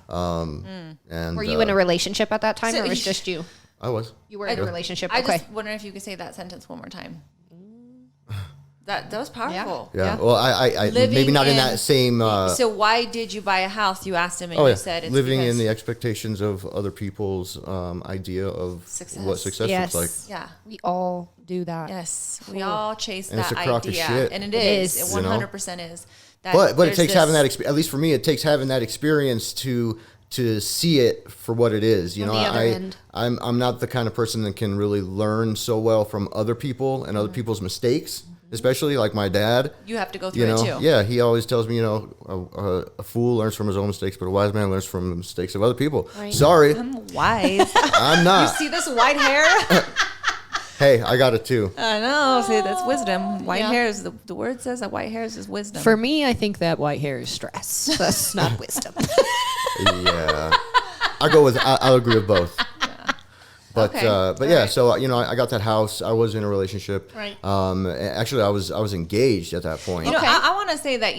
Were you in a relationship at that time, So- or was it just you? I was. You were in a relationship. I Okay. just wonder if you could say that sentence one more time. That was powerful. Yeah. Well, I Living maybe not in in- that same. So why did you buy a house? You asked him, and Oh you yeah, said it's living in because- the expectations of other people's idea of Success. what success Yes. looks like. Yeah. We all do that. Yes. We all chase And it's that a crock of idea, shit. and it It is. is. It 100% is. That But it there's takes having this- that at least for me, it takes having that experience to see it for what it is. On the other end. I'm not the kind of person that can really learn so well from other people and other people's mistakes, especially like my dad. You have to go through it too. Yeah, he always tells me, a fool learns from his own mistakes, but a wise man learns from the mistakes of other people. Right. Sorry, I'm wise. I'm not. See this white hair? Hey, I got it too. I know. See, that's wisdom. White Yeah. hair is the word says that white hair is wisdom. For me, I think that white hair is stress. That's not wisdom. Yeah, I'll agree with both. But Okay. but yeah, so I got that house. I was in a relationship. Right. Actually, I was engaged at that point. You know, Okay. I want to say that,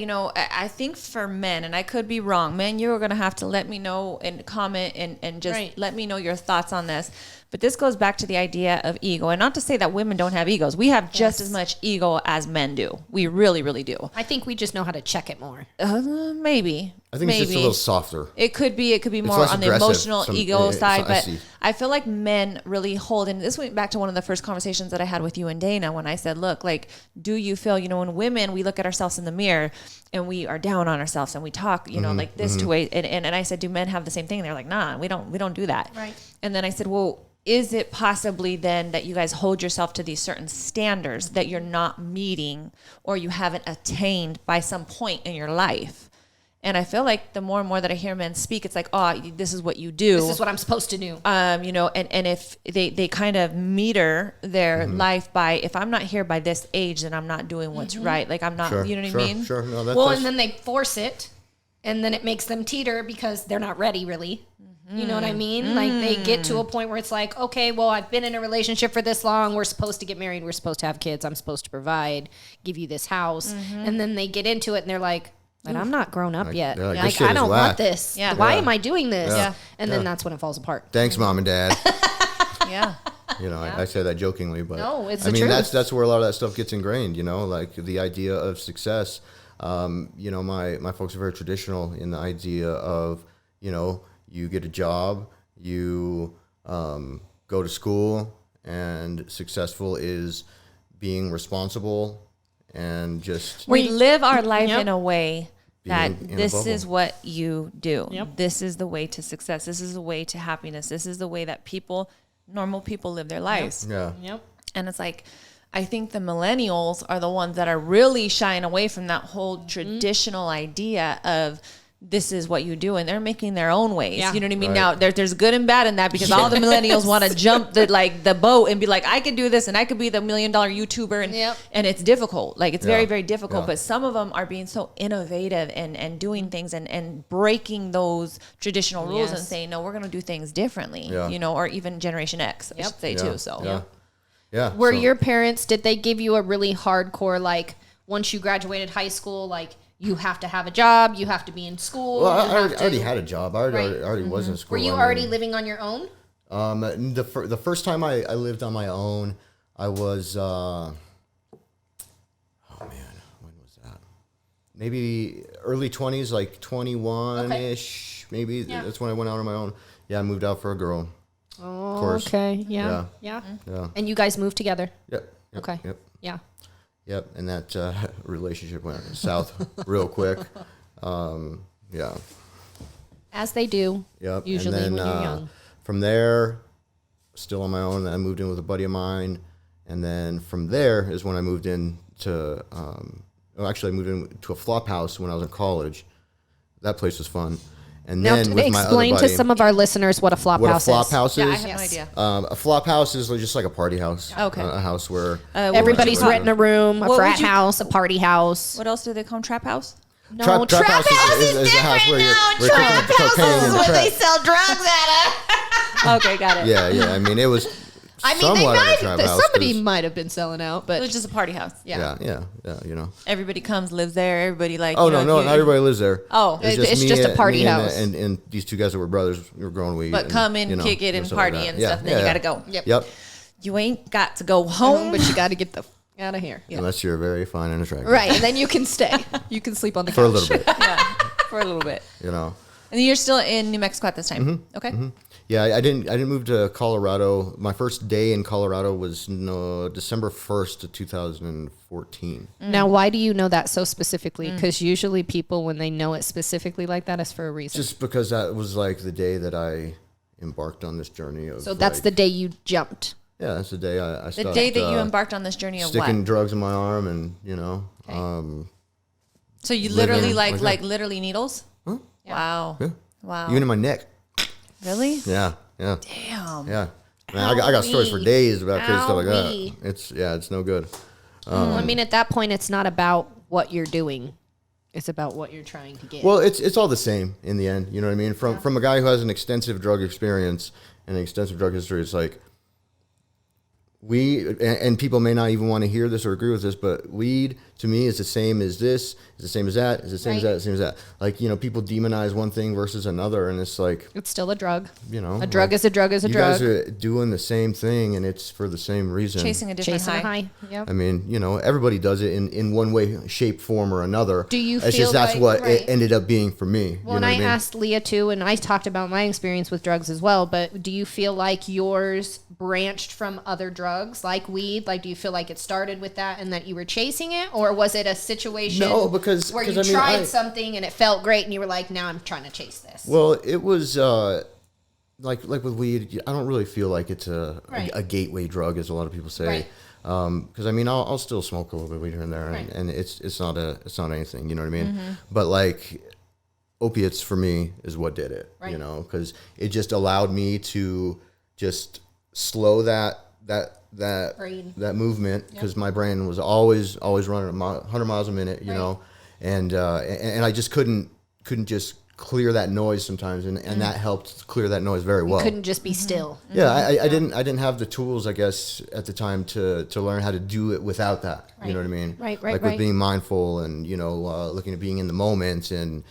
I think for men, and I could be wrong, men, you're going to have to let me know and comment and just Right. let me know your thoughts on this. But this goes back to the idea of ego. And not to say that women don't have egos. We have just Yes. as much ego as men do. We really, really do. I think we just know how to check it more. Maybe. I think it's just a little softer. It could be more less on the aggressive, emotional ego side, I but see. I feel like men really hold, and this went back to one of the first conversations that I had with you and Dana when I said, look, like, do you feel, when women, we look at ourselves in the mirror and we are down on ourselves and we talk, like this to a, and I said, do men have the same thing? And they're like, nah, we don't do that. Right. And then I said, well, is it possibly then that you guys hold yourself to these certain standards that you're not meeting or you haven't attained by some point in your life? And I feel like the more and more that I hear men speak, it's like, oh, this is what you do. This is what I'm supposed to do. And if they kind of meter their life by, if I'm not here by this age, then I'm not doing what's right. Like I'm not, Sure, you know what sure, I mean? Sure. No, Well, and then they force it, and then it makes them teeter because they're not ready, really. You know what I mean? Like they get to a point where it's like, okay, well, I've been in a relationship for this long. We're supposed to get married. We're supposed to have kids. I'm supposed to provide, give you this house. And then they get into it and they're like, but I'm not grown up yet. they're like, Like, this shit I is don't whack. want this. Yeah. Why Yeah. am I doing this? Yeah. And then that's when it falls apart. Thanks, mom and dad. Yeah. I say that jokingly, but No, it's I the mean truth. that's where a lot of that stuff gets ingrained. Like the idea of success. My folks are very traditional in the idea of you get a job, you go to school, and successful is being responsible and just We live our life Yep. in a way that Being in a this bubble. is what you do. Yep. This is the way to success. This is the way to happiness. This is the way that normal people live their lives. yeah. Yep. And it's like, I think the millennials are the ones that are really shying away from that whole traditional idea of this is what you do, and they're making their own ways. Yeah. You know what I mean? Right. Now there's good and bad in that, because all the millennials want to jump the boat and be like, I could do this and I could be the $1 million YouTuber, and it's difficult. Like it's very, very difficult. Yeah. But some of them are being so innovative and doing things and breaking those traditional rules and saying, no, we're going to do things differently. Yeah. You know, or even Generation X, I should say too. So Yeah. Were so- your parents, did they give you a really hardcore, like, once you graduated high school, like, you have to have a job, you have to be in school? Well, you I have to- already had a job. I already was in school. Were you I mean, already living on your own? the first time I lived on my own, I was oh man, when was that? Maybe early 20s, like 21-ish. Maybe that's when I went out on my own. Yeah, I moved out for a girl. Oh, Of course. okay. Yeah. Yeah. And you guys moved together? Yep. Okay. Yep. Yeah. Yep. And that relationship went south real quick. Yeah. As they do. Yep. Usually and then, when you're young. From there, still on my own. I moved in with a buddy of mine, and then from there is when I moved in to. Actually, I moved into a flop house when I was in college. That place was fun. And Now, then with my other explain to buddy, some of our listeners what a flop what house a flop is. house yeah, I is. have no idea. A flop house is just like a party house. Okay. A house where Everybody's where- renting a room, a What frat would you- house, a party house. What else do they call them? Trap house? No, Trap house is a house where you're Trap cooking cocaine houses in is the what they trap. sell drugs at. Okay, got it. Yeah. I mean, it was somewhat of a trap house. somebody 'cause- might have been selling out, It but was just a party house. Yeah. You know. Everybody comes, lives there. Everybody like. Oh you know, no, you- not everybody lives there. Oh. It's me just a party me house. And these two guys that were brothers, we were growing weed. But and, come in, you know, kick it, and stuff like party that. and stuff. And then you gotta go. Yep. You ain't got to go home. but you got to get the out of here. Unless you're very fine and attractive. Right, and then you can stay. You can sleep on the couch. For a little bit. Yeah, for a little bit. You know. And you're still in New Mexico at this time. Okay. Yeah, I didn't move to Colorado. My first day in Colorado was December 1st of 2014. Now, why do you know that so specifically? Because usually people, when they know it specifically like that, is for a reason. Just because that was like the day that I embarked on this journey of. So that's like- the day you jumped. Yeah, that's the day I The stopped. day that you embarked on this journey of sticking what? drugs in my arm, and So you living literally like like that. literally needles? Huh? Wow. Yeah. Wow. even in my neck. Really? Yeah. Damn. Yeah. Man, I got stories for days about crazy stuff like Owie. that. It's no good. I mean, at that point, it's not about what you're doing. It's about what you're trying to get. Well, it's all the same in the end. You know what I mean? From a guy who has an extensive drug experience and an extensive drug history, it's like and people may not even want to hear this or agree with this, but weed to me is the same as this, is the same as that, is the same as that, same as that. Like, you know, people demonize one thing versus another, and it's like, it's still a drug. you know, A drug like, is a drug is a you drug. guys are doing the same thing, and it's for the same reason. Chasing a different Chasing high. a high. Yep. I mean, you know, everybody does it in one way, shape, form, or another. Do you It's feel just that's like- what right. it ended up being for me. Well, you and know I what I mean? asked Leah too, and I talked about my experience with drugs as well. But do you feel like yours branched from other drugs, like weed? Like, do you feel like it started with that and that you were chasing it, or was it a situation? No, because where you I mean, tried something and it felt great, and you were like, "Now I'm trying to chase this." Well, it was like with weed. I don't really feel like it's a gateway drug, as a lot of people say. Right. Because I mean, I'll still smoke a little bit of weed here and there, Right. and it's not anything. You know what I mean? But like opiates for me is what did it. Right. You know, because it just allowed me to just slow that Brain. that movement, because my brain was always running 100 miles a minute. You Right. know, and I just couldn't just clear that noise sometimes, and that helped clear that noise very well. Couldn't just be still. Yeah, I didn't have the tools, I guess, at the time to learn how to do it without that. You know what I mean? Right, Like right. with being mindful and, you know, looking at being in the moment, and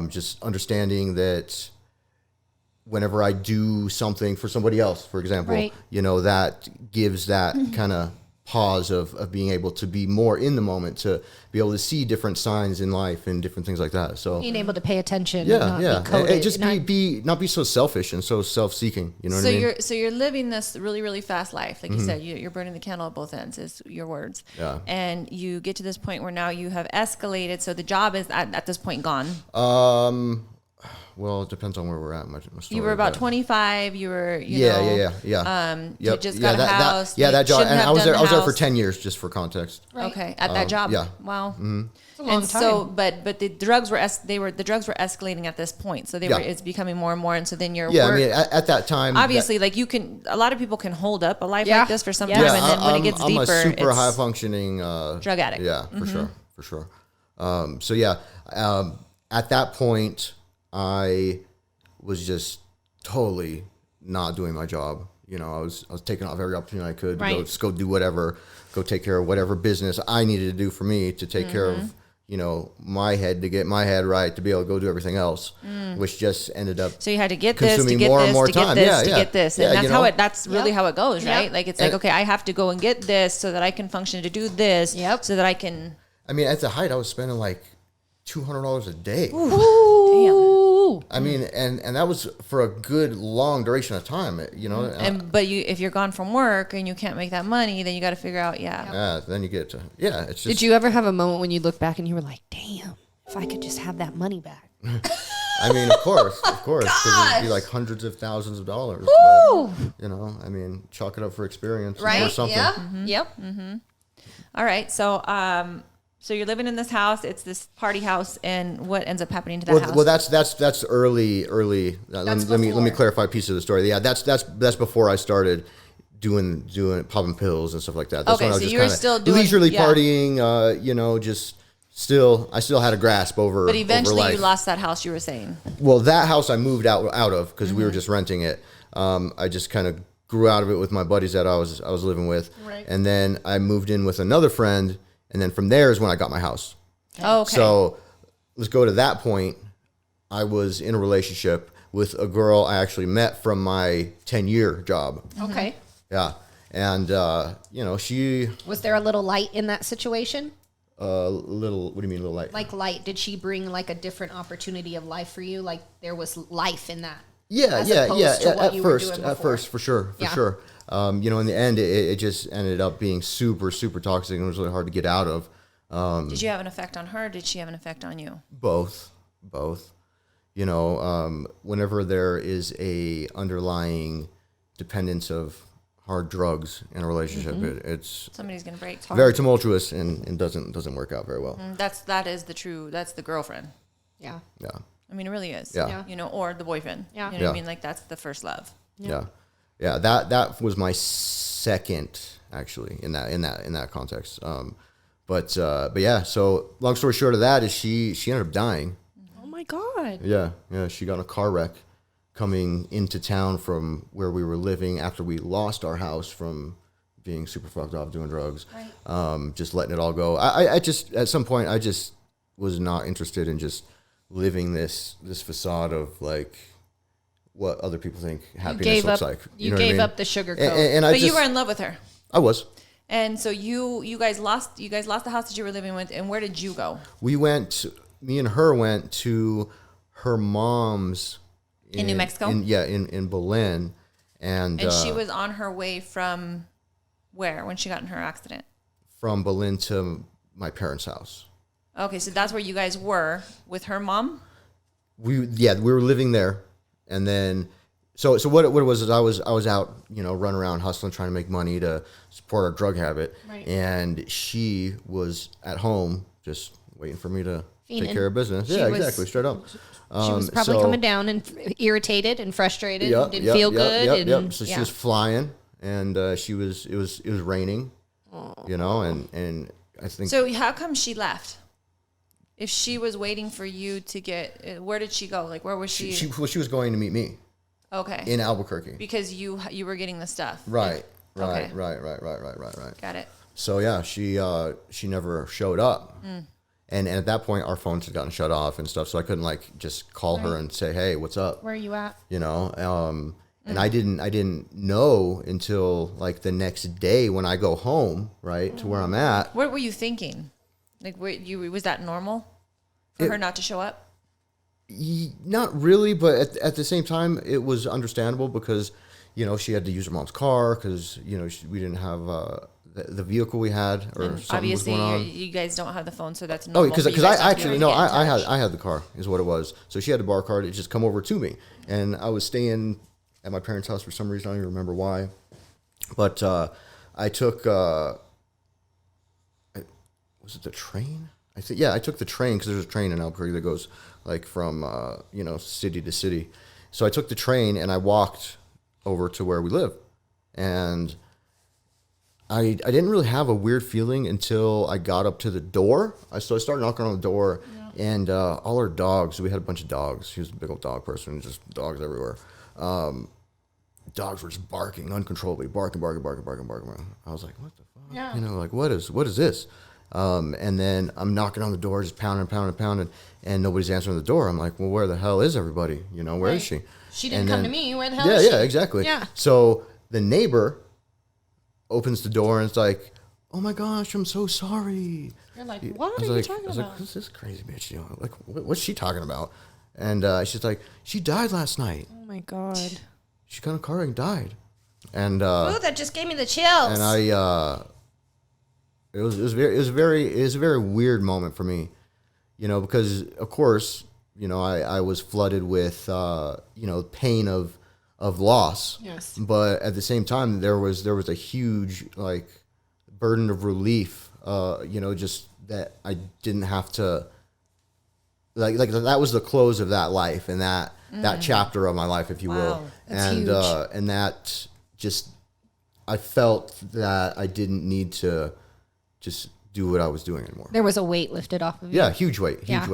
just understanding that whenever I do something for somebody else, for example, Right. you know, that gives that kind of pause of being able to be more in the moment, to be able to see different signs in life and different things like that. So Being able to pay attention. and yeah, not yeah. Be coded, And just not- not be so selfish and so self-seeking. You know what So I mean? you're living this really, really fast life. Like you said, you're burning the candle at both ends, is your words. Yeah. And you get to this point where now you have escalated. So the job is at this point gone. Well, it depends on where we're at. My story, You were about but- 25. You were, you Yeah, know, yeah. You just got a house. that job. Shouldn't And have I was done there. I was there for house. 10 years, just for context. Right. Okay, at that job. Yeah. Wow. It's a long And time. so, but the drugs were the drugs were escalating at this point. So Yeah. it's becoming more and more. And so then your Yeah, work, I mean, at that time, obviously, like a lot of people can hold up a life Yeah. like this for some Yeah. time, yeah, and then when it gets I'm deeper, a super it's high functioning drug addict. Yeah, for sure. So yeah, at that point, I was just totally not doing my job. You know, I was taking off every opportunity I could to Right. go do whatever, go take care of whatever business I needed to do for me to take care of, you know, my head, to get my head right, to be able to go do everything else, which just ended up. So you had to get this, to consuming get more and this, more to get time. this, Yeah, to yeah. get this, Yeah, and that's you how know? it. That's really Yep. how it goes, right? Yep. Like it's like, And- okay, I have to go and get this so that I can function to do this, Yep. so that I can. I mean, at the height, I was spending like $200 a day. Ooh. I mean, and that was for a good long duration of time, you know. But if you're gone from work and you can't make that money, then you got to figure out, Then you get to it's just. Did you ever have a moment when you look back and you were like, damn, if I could just have that money back? I mean, of course, because it'd be like hundreds of thousands of dollars. But, you know, I mean, chalk it up for experience or something. Yeah. Yep. All right, so you're living in this house. It's this party house, and what ends up happening to that house? Well, that's early. Let me clarify a piece of the story. Yeah, that's before I started doing popping pills and stuff like that. That's Okay, when I was so just you were kinda still doing- leisurely yeah. partying. You know, just I still had a grasp over. But eventually, over you life. lost that house. You were saying. Well, that house I moved out of because Mm-hmm. we were just renting it. I just kind of grew out of it with my buddies that I was living with, Right. and then I moved in with another friend, and then from there is when I got my house. Oh, okay. So let's go to that point. I was in a relationship with a girl I actually met from my 10-year job. Okay. Yeah, and you know, she Was there a little light in that situation? little. What do you mean, little light? Like light? Did she bring like a different opportunity of life for you? Like there was life in that? Yeah, as yeah, opposed yeah. to what you were At doing before? first, for sure. Yeah. You know, in the end, it just ended up being super, super toxic, and it was really hard to get out of. Did you have an effect on her? Did she have an effect on you? Both. You know, whenever there is a underlying dependence of hard drugs in a relationship, it's Somebody's gonna break. very tumultuous and doesn't work out very well. That's the girlfriend. Yeah. Yeah. I mean, it really is. Yeah. Yeah. You know, or the boyfriend. Yeah. You know what I Yeah. mean? Like that's the first love. Yeah. That was my second actually in that context. But yeah. So long story short of that is she ended up dying. Oh my God. Yeah. She got in a car wreck coming into town from where we were living after we lost our house from being super fucked off doing drugs. Right. Just letting it all go. I just at some point I just was not interested in just living this facade of like what other people think happiness looks like. You know what I gave mean? up the sugar coat. And I But you just- were in love with her. I was. And so you guys lost the house that you were living with, and where did you go? Me and her went to her mom's In New Mexico? In Berlin, and she was on her way from where when she got in her accident? from Berlin to my parents' house. Okay, so that's where you guys were with her mom. We were living there, and then so what it was is I was out, you know, running around hustling, trying to make money to support our drug habit, Right. and she was at home just waiting for me to Fiending. take care of business. She Yeah, was- exactly, straight up. She was probably so- coming down and irritated and frustrated and didn't Yep, feel yep, good. Yep. And So she yeah. was flying, and it was raining, you know, and I think So how come she left? If she was waiting for you to get, where did she go? Like where was she? she was going to meet me Okay. in Albuquerque. Because you were getting the stuff. Right. Okay. Right. Got it. So yeah, she never showed up, and at that point our phones had gotten shut off and stuff, so I couldn't like just call her and say, hey, what's up? Where are you at? You know, and I didn't know until like the next day when I go home, right, to where I'm at. What were you thinking? Like, was that normal for her not to show up? Not really, but at the same time, it was understandable because, you know, she had to use her mom's car because, you know, we didn't have the vehicle we had or And something obviously, was going on. you guys don't have the phone, so that's Oh, normal. because for you guys I to actually be no, able to get in touch. I had the car is what it was. So she had the bar card. It just come over to me, and I was staying at my parents' house for some reason. I don't even remember why, but I took was it the train? I took the train because there's a train in Albuquerque that goes like from city to city. So I took the train and I walked over to where we live, and I didn't really have a weird feeling until I got up to the door. So I started knocking on the door, and all our dogs. We had a bunch of dogs. She was a big old dog person, just dogs everywhere. Dogs were just barking uncontrollably, barking. I was like, what the fuck? Yeah. Like what is this? And then I'm knocking on the door, just pounding, and nobody's answering the door. I'm like, well, where the hell is everybody? Where is she? She didn't And come then- to me. Where the hell is she? Yeah, exactly. Yeah. So the neighbor opens the door and it's like, oh my gosh, I'm so sorry. You're like, what I are was you talking I was about? like, who's this crazy bitch? Like, what's she talking about? And she's like, she died last night. Oh my God. She got in a car and died. And Ooh, that just gave me the chills. and I it was a very weird moment for me, because of course, I was flooded with pain of loss. Yes. But at the same time, there was a huge like burden of relief. Just that I didn't have to like that was the close of that life and that chapter of my life, if you will. Wow, that's And huge. and that just I felt that I didn't need to just do what I was doing anymore. There was a weight lifted off of you. Yeah, huge weight. Yeah.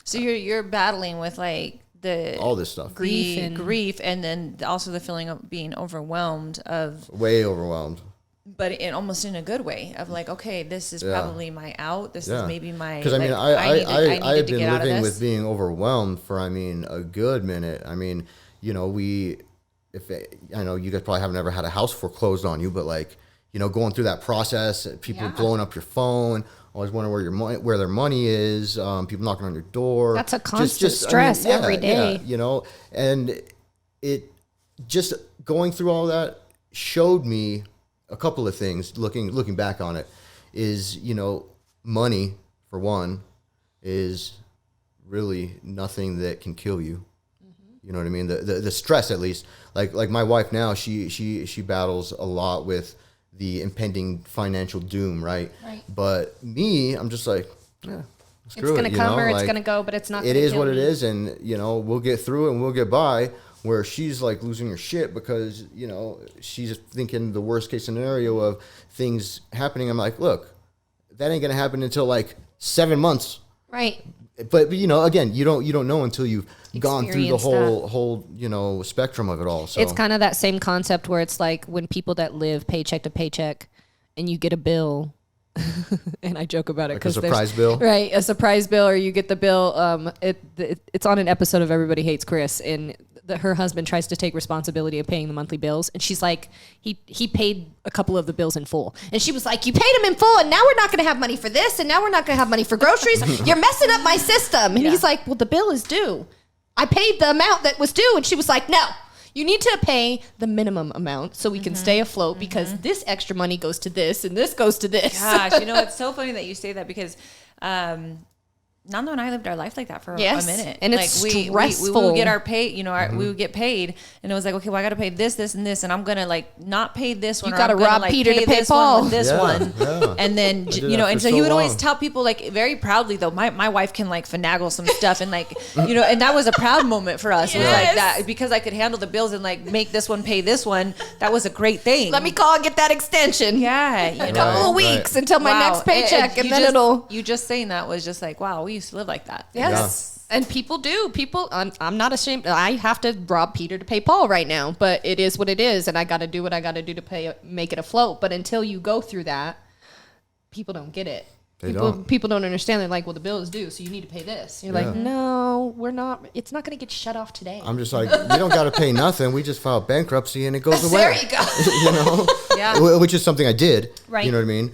So you're battling with like the All this stuff. grief, and then also the feeling of being overwhelmed Way overwhelmed. but almost in a good way of like, okay, this is probably my out. This is maybe my, Because I mean, like, I needed had to been get out of living this. with being overwhelmed for a good minute. I mean, I know you guys probably haven't ever had a house foreclosed on you, but like, going through that process, people blowing up your phone, always wondering where their money is, people knocking on your door. That's a constant stress every day. And it just going through all that showed me a couple of things. Looking back on it, is money for one is really nothing that can kill you. You know what I mean? The stress, at least. Like my wife now, she battles a lot with the impending financial doom, right? Right. But me, I'm just like, yeah, screw It's it. going to come or it's Like, going to go, but it's not it gonna is kill what it me. is, and we'll get through it and we'll get by. Where she's like losing her shit because she's thinking the worst case scenario of things happening. I'm like, look, that ain't gonna happen until like 7 months. Right. But again, you don't know until you've gone through the Experience whole spectrum of it all. So It's kind of that same concept where it's like when people that live paycheck to paycheck and you get a bill, and I joke about it like a because surprise bill. Right, a surprise bill, or you get the bill. It's on an episode of Everybody Hates Chris, and her husband tries to take responsibility of paying the monthly bills, and she's like, he paid a couple of the bills in full, and she was like, you paid him in full, and now we're not going to have money for this, and now we're not going to have money for groceries. You're messing up my system. And he's like, well, the bill is due. I paid the amount that was due, and she was like, no. You need to pay the minimum amount so we can stay afloat because this extra money goes to this and this goes to this. Gosh, it's so funny that you say that because Nando and I lived our life like that for Yes, a minute. and like it's we stressful. would get our pay, we would get paid, and it was like, okay, well, I got to pay this, and this, and I'm gonna like not pay this one. You or gotta I'm gonna, rob like, Peter to pay this one Paul. with this Yeah, one, yeah. and then did and that so for he so would always long. tell people like very proudly though, my wife can like finagle some stuff and like and that was a proud moment for us. It was like Yes. that because I could handle the bills and like make this one pay this one. That was a great thing. Let me call and get that extension. Yeah, A couple of Right, weeks right. until my Wow. next paycheck, and you then just, it'll. You just saying that was just like, wow, we used to live like that. Yes. And people do. I'm not ashamed. I have to rob Peter to pay Paul right now, but it is what it is, and I got to do what I got to do to make it afloat. But until you go through that, people don't get it. People don't understand. They're like, well, the bill is due, so you need to pay this. You're like, no, we're not. It's not going to get shut off today. I'm just like, we don't got to pay nothing. We just file bankruptcy and it goes away. There you go. Yeah. Which is something I did. Right. You know what I mean?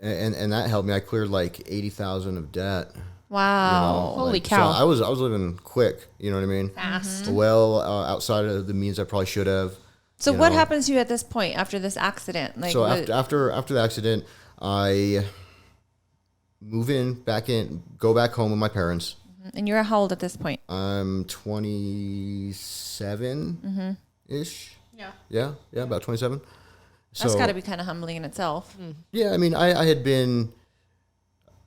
And that helped me. I cleared like 80,000 of debt. Wow. Holy So cow. I was living quick. You know what I mean? Fast. Well, outside of the means I probably should have. So what happens to you at this point after this accident? Like, so after the accident, I go back home with my parents. And you're how old at this point? I'm 27 ish. Yeah, about 27. That's So got to be kind of humbling in itself. yeah, I mean, I had been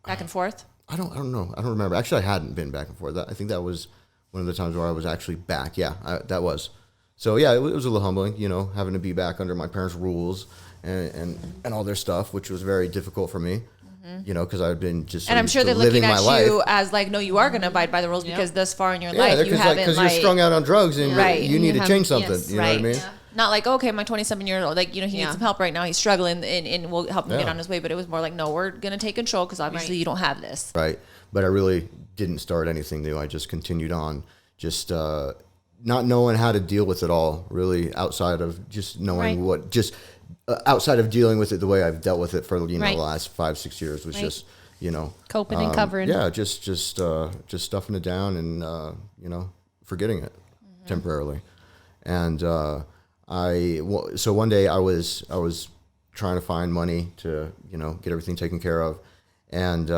Back and forth. I don't know. I don't remember. Actually, I hadn't been back and forth. I think that was one of the times where I was actually back. Yeah, that was. So yeah, it was a little humbling, having to be back under my parents' rules and all their stuff, which was very difficult for me. Because I've been just And I'm sure they're living looking my at you life. as like, no, you are going to abide by the rules because thus far in your life you haven't because you're strung out on drugs and Right. you need to change something. yes, You know what I mean? Yeah. Not like, okay, my 27-year-old, like, he needs some help right now. He's struggling and we'll help him get on his way. But it was more like, no, we're going to take control because obviously you don't have this. Right. But I really didn't start anything new. I just continued on, just not knowing how to deal with it all, really, outside of just knowing outside of dealing with it the way I've dealt with it for, the last 5-6 years was just, coping and covering. Yeah, just stuffing it down and, forgetting it temporarily. And so one day I was trying to find money to, get everything taken care of. And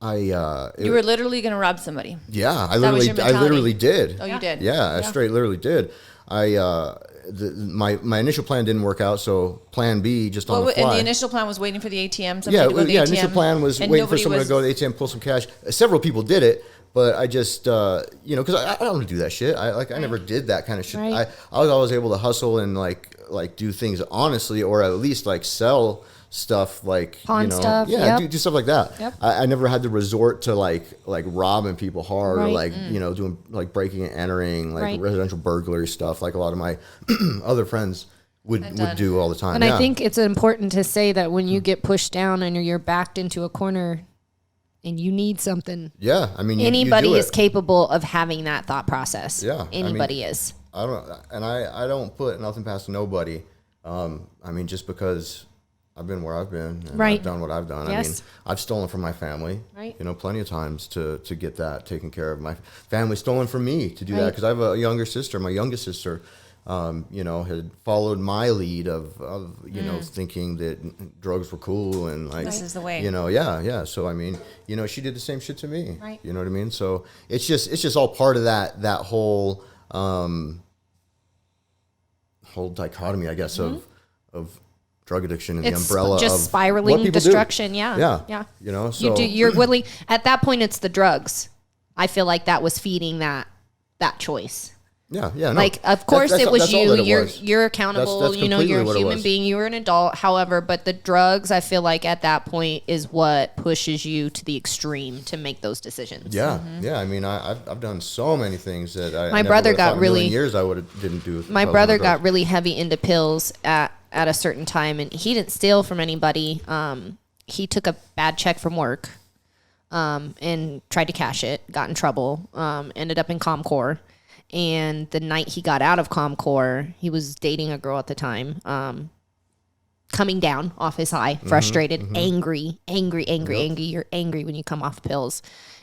You were literally going to rob somebody. yeah, I That was your literally mentality? did. Oh, you did? Yeah, I straight literally did. My initial plan didn't work out, so plan B just on the fly. And the initial plan was waiting for the ATM. Yeah, To go to the ATM, initial plan was and waiting for nobody someone to go to the ATM, pull some cash. Several people did it, but I just, because I don't want to do that shit. I never did that kind of shit. Right. I was always able to hustle and like do things honestly, or at least like sell stuff, like Pawn stuff, yeah, yep. do stuff like that. Yep. I never had to resort to like robbing people hard, or Right. like doing like breaking and entering, like Right. residential burglary stuff, like a lot of my other friends would do all the time. And yeah. I think it's important to say that when you get pushed down and you're backed into a corner and you need something, yeah, I mean, anybody you do is it. capable of having that thought process. Yeah, Anybody is. I don't put nothing past nobody. I mean, just because I've been where I've been, and Right. I've done what I've done. Yes. I mean, I've stolen from my family, Right. Plenty of times to get that taken care of. My family stolen from me to do that Right. because I have a younger sister. My youngest sister, had followed my lead of thinking that drugs were cool and like This is the way. yeah. So I mean, she did the same shit to me. Right. You know what I mean? So it's just all part of that whole whole dichotomy, I guess, of drug addiction and It's the umbrella just of spiraling what people destruction. do. Yeah. So You're willing at that point. It's the drugs. I feel like that was feeding that choice. no. Like, of course, it was that's all you. that it was. You're accountable. That's You're completely a what it human was. being. You're an adult. However, but the drugs, I feel like at that point is what pushes you to the extreme to make those decisions. Yeah. I mean, I've done so many things that I My never brother would've got thought in a million really- years I didn't do. if My I was brother on drugs. got really heavy into pills at a certain time, and he didn't steal from anybody. He took a bad check from work, and tried to cash it. Got in trouble. Ended up in ComCore. And the night he got out of ComCore, he was dating a girl at the time. Coming down off his high, frustrated, angry. You're angry when you come off pills.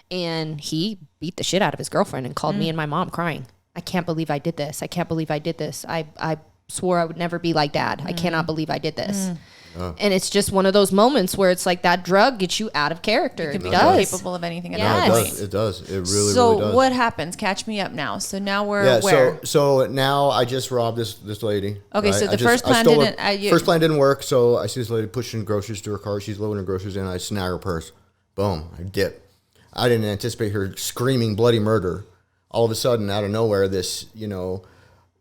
And he beat the shit out of his girlfriend and called me and my mom crying. I can't believe I did this. I swore I would never be like dad. I cannot believe I did this. And it's just one of those moments where it's like that drug gets you out of character. You can It be does. capable of anything at Yes. that point. It does. It really, So really does. what happens? Catch me up now. So now we're Yeah, where? so now I just robbed this lady. Okay, so right? the first plan stole didn't- first plan didn't work. So I see this lady pushing groceries to her car. She's loading her groceries in. I snag her purse. Boom! I dip. I didn't anticipate her screaming bloody murder. All of a sudden, out of nowhere, this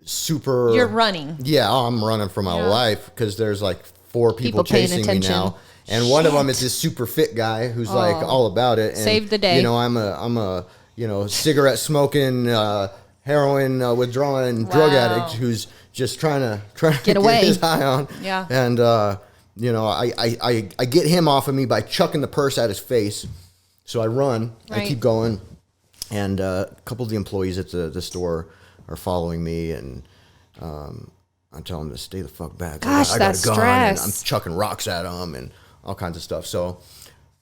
super. You're running. Yeah, I'm running for my life because there's like 4 people paying chasing me attention. now. And one of them is this super fit guy who's like all about it. And, Saved the day. I'm a cigarette smoking, heroin withdrawing drug addict who's just trying to get away. his high on. Yeah. And I get him off of me by chucking the purse at his face. So I run. I Right. keep going, and a couple of the employees at the store are following me, and I tell them to stay the fuck back. Gosh, I got that a gun, and stress. I'm chucking rocks at them and all kinds of stuff. So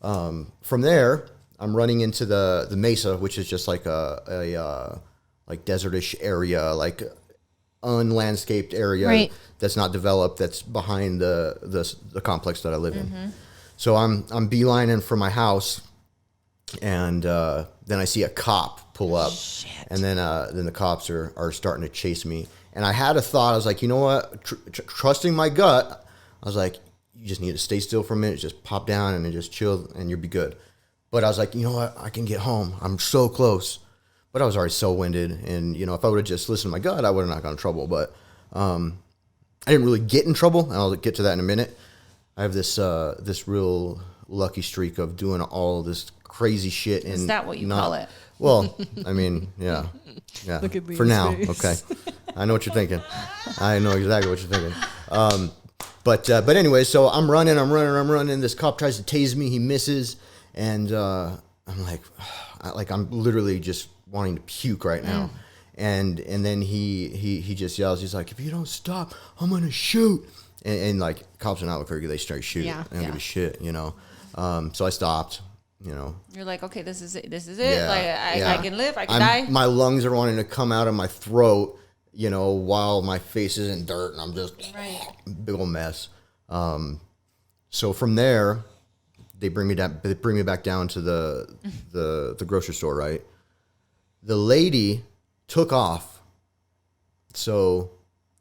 from there, I'm running into the mesa, which is just like a like desertish area, like unlandscaped area Right. that's not developed, that's behind the complex that I live in. So I'm beelining for my house, and then I see a cop pull up, and then the cops are starting to chase me. And I had a thought. I was like, you know what? Trusting my gut, I was like, you just need to stay still for a minute, just pop down and then just chill, and you'll be good. But I was like, you know what? I can get home. I'm so close. But I was already so winded, and if I would have just listened to my gut, I would have not gotten in trouble. But I didn't really get in trouble, and I'll get to that in a minute. I have this real lucky streak of doing all this crazy shit. Is that what you call it? Well, I mean, yeah. Look at for now, face. okay. I know what you're thinking. I know exactly what you're thinking. But anyway, so I'm running. This cop tries to tase me. He misses, and I'm like I'm literally just wanting to puke right now. And then he just yells. He's like, if you don't stop, I'm gonna shoot. And like cops in Albuquerque, they straight shoot. Yeah. They don't give a shit, So I stopped. You're like, okay, this is it. Yeah, Like I can live, I can die. My lungs are wanting to come out of my throat, while my face is in dirt, and I'm just big old mess. So from there, they bring me down. They bring me back down to the grocery store. Right, the lady took off. So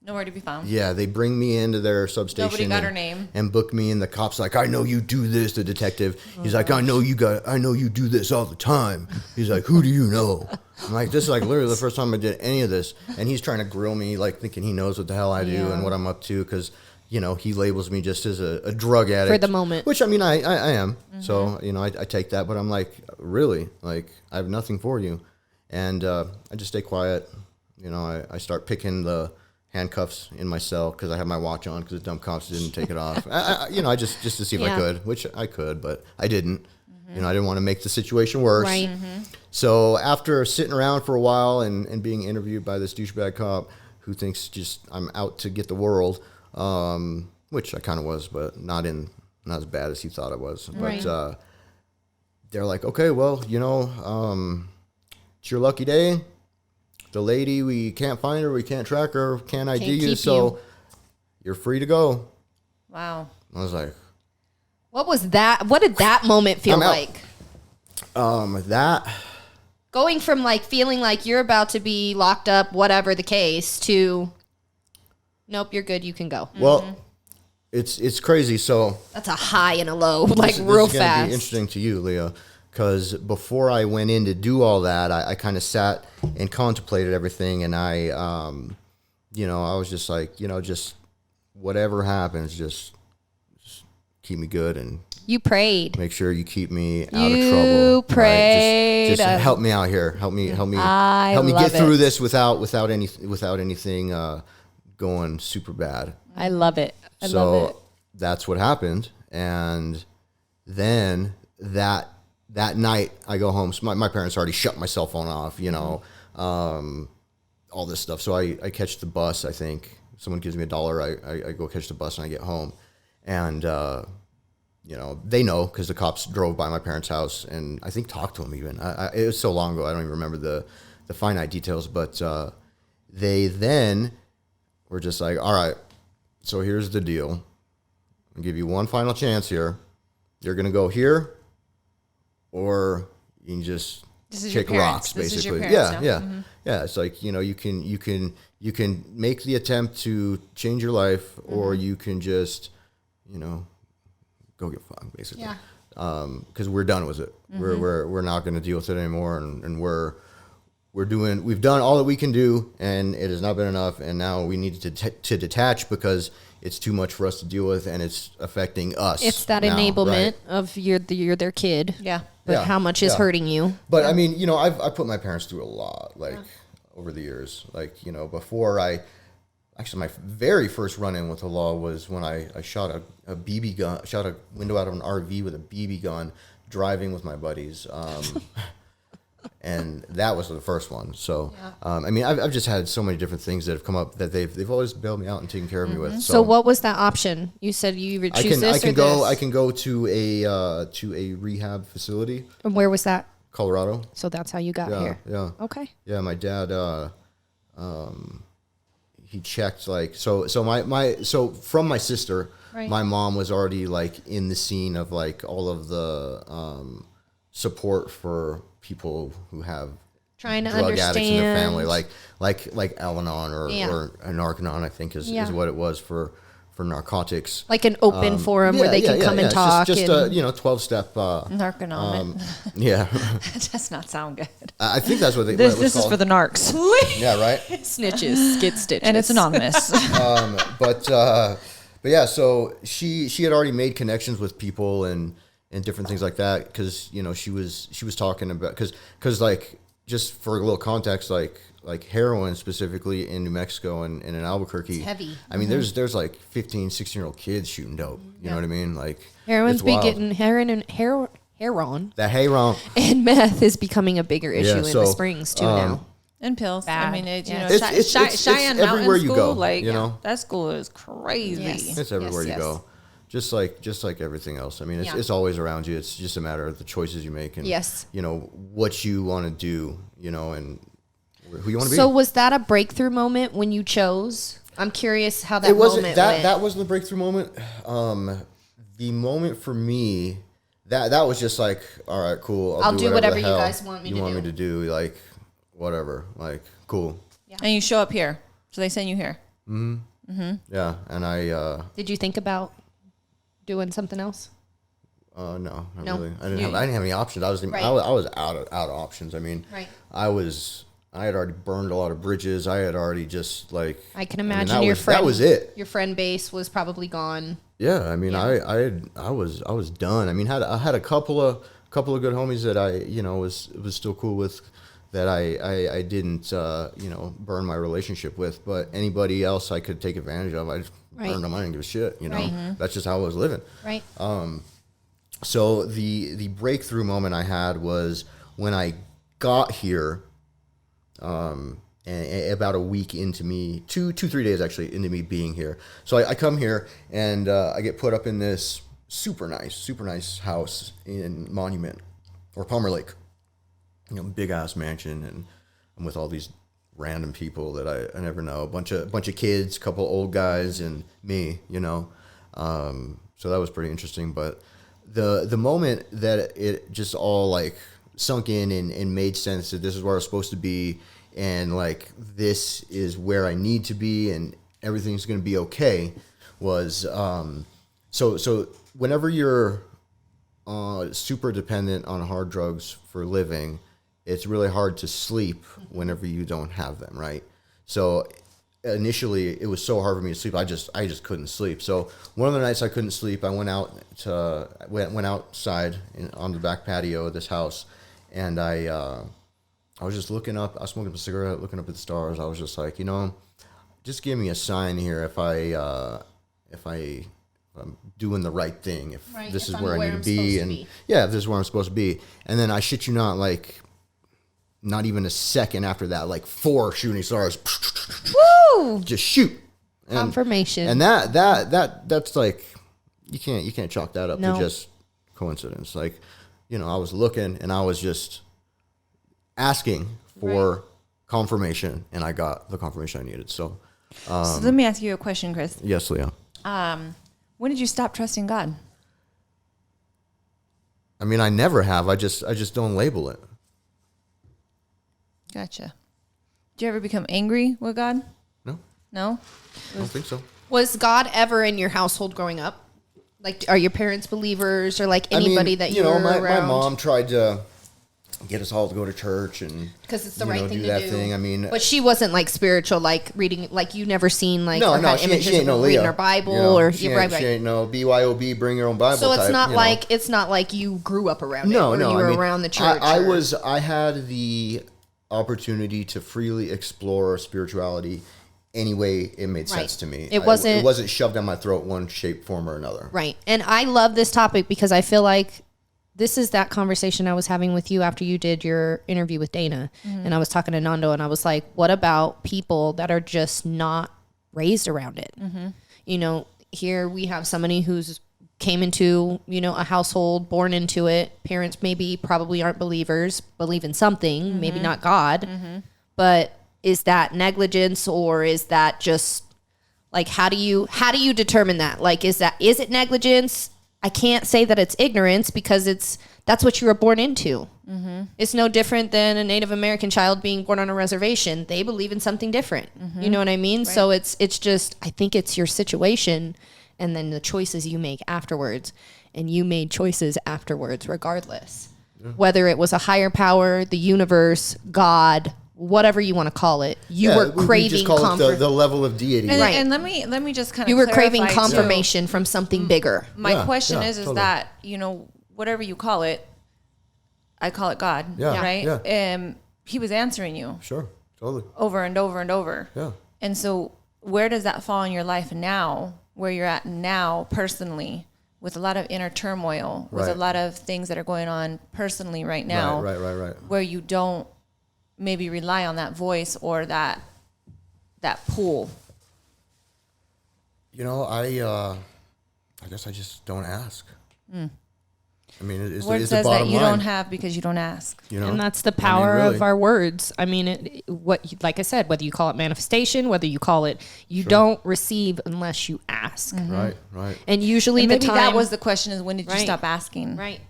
Nowhere to be found. yeah, they bring me into their substation. Nobody got her name. And book me, and the cop's like, I know you do this, the detective. He's like, I know you do this all the time. He's like, who do you know? I'm like, this is like literally the first time I did any of this. And he's trying to grill me, like thinking he knows what the hell I do and what I'm up to, because, he labels me just as a drug addict. For the moment. Which, I mean, I am. So, I take that, but I'm like, really? Like, I have nothing for you. And I just stay quiet. I start picking the handcuffs in my cell because I have my watch on because the dumb cops didn't take it off. I just to see if I could, which I could, but I didn't. I didn't want to make the situation worse. Right. So after sitting around for a while and being interviewed by this douchebag cop who thinks just I'm out to get the world, which I kind of was, but not as bad as he thought I was. Right. But they're like, okay, well, it's your lucky day. The lady, we can't find her, we can't track her, can't ID you, so you're free to go. Wow. I was like, What was that? What did that moment feel I'm out. like? That. Going from like feeling like you're about to be locked up, whatever the case, to nope, you're good, you can go. Well, it's crazy. So That's a high and a low, like real this is gonna fast. be interesting to you, Leah, because before I went in to do all that, I kind of sat and contemplated everything, and I was just like, just whatever happens, just keep me good and You prayed. make sure you keep me out You of trouble. prayed. Just help me out here. Help me I help me love get through it. this without anything going super bad. I love it. I So love it. that's what happened. And then that night I go home. So my parents already shut my cell phone off, all this stuff. So I catch the bus. I think someone gives me $1. I go catch the bus and I get home, and they know because the cops drove by my parents' house and I think talked to them even. It was so long ago I don't even remember the finite details, but they then were just like, all right, so here's the deal. I'll give you one final chance here. You're gonna go here, or you can just This is your kick parents. rocks, This is your basically. parents Yeah, now. yeah. It's like you can make the attempt to change your life, or you can just go get fucked, basically. Yeah. Because we're done with it. We're not going to deal with it anymore, and we've done all that we can do, and it has not been enough, and now we need to detach because it's too much for us to deal with, and it's affecting us. It's that now, enablement right? of you're their kid. Yeah. But Yeah, how much is yeah. hurting you? But I mean, I've put my parents through a lot, over the years. Before my very first run-in with the law was when I shot a BB gun, shot a window out of an RV with a BB gun, driving with my buddies. And that was the first one. So, I mean, I've just had so many different things that have come up that they've always bailed me out and taken care of me with. So what was that option? You said you would choose this or this? I can go to a rehab facility, And where was that? Colorado. So that's how you got Yeah, here. yeah. Okay. Yeah, my dad, checked like so from my sister, Right. my mom was already like in the scene of like all of the support for people who have Trying to drug understand. addicts in their family, like Al-Anon or Narcanon, I think is what it was for narcotics. Like an open forum where they can come and talk. Just a 12-step. Narconomic. Yeah, That does not sound good. I think that's what they. This what it was is called. for the narcs. Yeah, right. Snitches get stitches. And it's anonymous. But yeah, so she had already made connections with people and different things like that because she was talking about because like just for a little context like heroin specifically in New Mexico and in Albuquerque. It's heavy. I mean, there's like 15, 16-year-old kids shooting dope. You know what I mean? Like Heroin's it's wild. getting heroin. That heroin. And meth is becoming a bigger issue in so, the Springs too now. And pills. Bad. I mean, It's Cheyenne Mountain everywhere you School, go, like you know? that school is crazy. Yes. It's everywhere Yes, you yes. go. Just like everything else. I mean, Yeah. it's always around you. It's just a matter of the choices you make and Yes. What you want to do, and who you want to be. So was that a breakthrough moment when you chose? I'm curious how that It wasn't moment that went. that wasn't the breakthrough moment. The moment for me that was just like, all right, cool. I'll do whatever the you hell guys want me to do. like whatever, like cool. And you show up here, so they send you here. Yeah, and I Did you think about doing something else? no, not No. really. I didn't have any options. I was Right. I was out of options. I mean, Right. I had already burned a lot of bridges. I had already just like I can mean, imagine that your was- friend. That was it. Your friend base was probably gone. Yeah, I mean, I was done. I mean, I had a couple of good homies that I was still cool with, that I didn't burn my relationship with. But anybody else I could take advantage of, I just Right. burned them. I didn't give a shit. Right. That's just how I was living. Right. So the breakthrough moment I had was when I got here. And about a week into me, 3 days actually into me being here. So I come here and I get put up in this super nice house in Monument or Palmer Lake, big ass mansion, and I'm with all these random people that I never know, a bunch of kids, couple old guys, and me, So that was pretty interesting. But the moment that it just all like sunk in and made sense that this is where I was supposed to be, and like this is where I need to be, and everything's going to be okay, was so whenever you're super dependent on hard drugs for a living, it's really hard to sleep whenever you don't have them, right? So initially it was so hard for me to sleep. I just couldn't sleep. So one of the nights I couldn't sleep, I went outside on the back patio of this house, and I was just looking up. I was smoking a cigarette, looking up at the stars. I was just like, just give me a sign here if I'm doing the right thing, if Right, this if is I'm where I where need I'm to be, supposed to and be. yeah, if this is where I'm supposed to be. And then I shit you not, like not even a second after that, like 4 shooting stars, Woo! just shoot. And, Confirmation. And that's like you can't chalk that up No. to just coincidence. Like, I was looking and I was just asking for confirmation, and I got the confirmation I needed. So, So let me ask you a question, Chris. yes, Leah. When did you stop trusting God? I mean, I never have. I just don't label it. Gotcha. Did you ever become angry with God? No, No? I don't think so. Was God ever in your household growing up? Like, are your parents believers, or like anybody that you were my around? mom tried to get us all to go to church and Because it's the you right know, thing do to that do. thing. I mean, But she wasn't like spiritual, like reading, like you never seen like no, or had she images ain't of no her Leah. reading her Bible You know, or she you're ain't, right. she ain't no BYOB, bring your own Bible. So it's type, not you like it's not like you grew up around know. it, or No, you I were mean, around the church. I had the opportunity to freely explore spirituality any way it made sense to me. It wasn't shoved down my throat one shape, form, or another. Right. And I love this topic because I feel like this is that conversation I was having with you after you did your interview with Dana. And I was talking to Nando, and I was like, what about people that are just not raised around it? Here we have somebody who's came into, a household, born into it. Parents probably aren't believers, believe in something, maybe not God, but is that negligence, or is that just like, how do you determine that? Like, is it negligence? I can't say that it's ignorance, because that's what you were born into. Mm-hmm. It's no different than a Native American child being born on a reservation. They believe in something different. Mm-hmm. You know what I mean? Right. So it's just, I think it's your situation and then the choices you make afterwards. And you made choices afterwards regardless. Yeah. Whether it was a higher power, the universe, God, whatever you want to call it, you were craving just call it the level of deity. Right. And let me just kind of, you were craving confirmation from something bigger. My question is totally. That, whatever you call it, I call it God. Yeah. Right. Yeah. He was answering you. Sure. Totally. Over and over and over. Yeah. And so where does that fall in your life now, where you're at now personally, with a lot of inner turmoil, with a lot of things that are going on personally right now, right. Where you don't maybe rely on that voice or that pull? I guess I just don't ask. I mean, it's Word the says bottom that you line. don't have because you don't ask. And that's the power of our words. I mean, like I said, whether you call it manifestation, whether you call it, you don't receive unless you ask. Mm-hmm. Right. And usually maybe that was the question, is when did you stop asking? Right.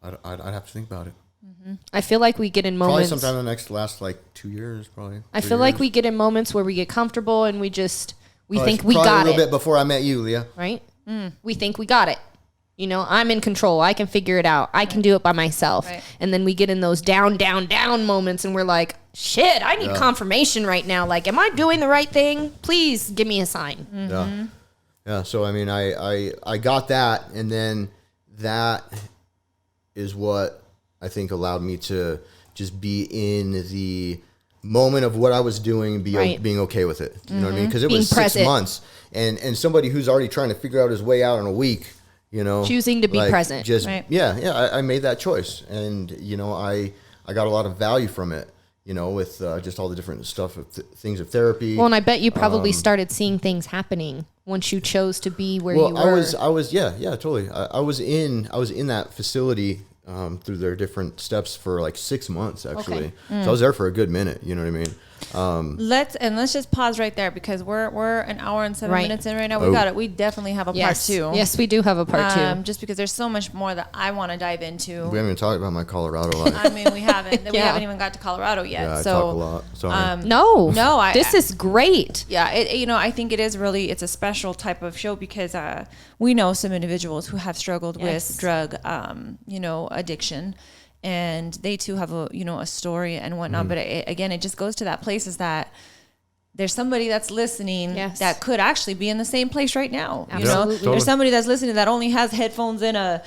I'd have to think about it. Mm-hmm. I feel like we get in moments. Probably sometime in the last 2 years, probably. I feel like we get in moments where we get comfortable and we think we got it. Probably a little bit before I met you, Leah. Right? We think we got it. I'm in control. I can figure it out. I can do it by myself. Right. And then we get in those down moments and we're like, shit, I need confirmation right now. Like, am I doing the right thing? Please give me a sign. Mm-hmm. Yeah. So, I mean, I got that. And then that is what I think allowed me to just be in the moment of what I was doing and being okay with it. You know what I mean? Because it was 6 months. And somebody who's already trying to figure out his way out in a week, choosing to be present. Just I made that choice, and I got a lot of value from it. With just all the different stuff of things of therapy. Well, and I bet you probably started seeing things happening once you chose to be where you were. I was totally. I was in that facility through their different steps for 6 months actually. Okay. So I was there for a good minute. You know what I mean? Let's just pause right there, because we're an hour and 7 minutes in right now. We got it. We definitely have a part two. Yes, we do have a part two. Just because there's so much more that I want to dive into. We haven't even talked about my Colorado life. I mean, we haven't. We haven't even got to Colorado yet. Yeah, I so talk a lot. Sorry. No. This is great. Yeah, I think it's a special type of show, because we know some individuals who have struggled with drug, addiction. And they too have a story and whatnot. But again, it just goes to that place, is that there's somebody that's listening that could actually be in the same place right now. Absolutely. Totally. There's somebody that's listening that only has headphones in a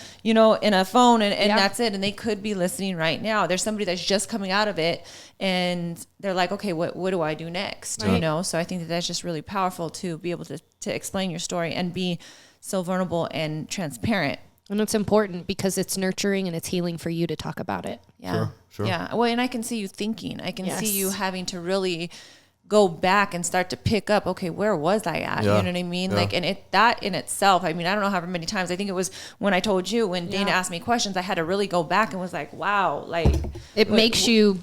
phone and that's it. And they could be listening right now. There's somebody that's just coming out of it and they're like, okay, what do I do next? Right. So I think that's just really powerful to be able to explain your story and be so vulnerable and transparent. And it's important because it's nurturing and it's healing for you to talk about it. Yeah. Sure. Yeah. Well, and I can see you thinking. I can see you having to really go back and start to pick up, okay, where was I at? Yeah. You know what I mean? Yeah. And that in itself, I mean, I don't know how many times. I think it was when I told you, when Dana asked me questions, I had to really go back and was like, wow, it makes you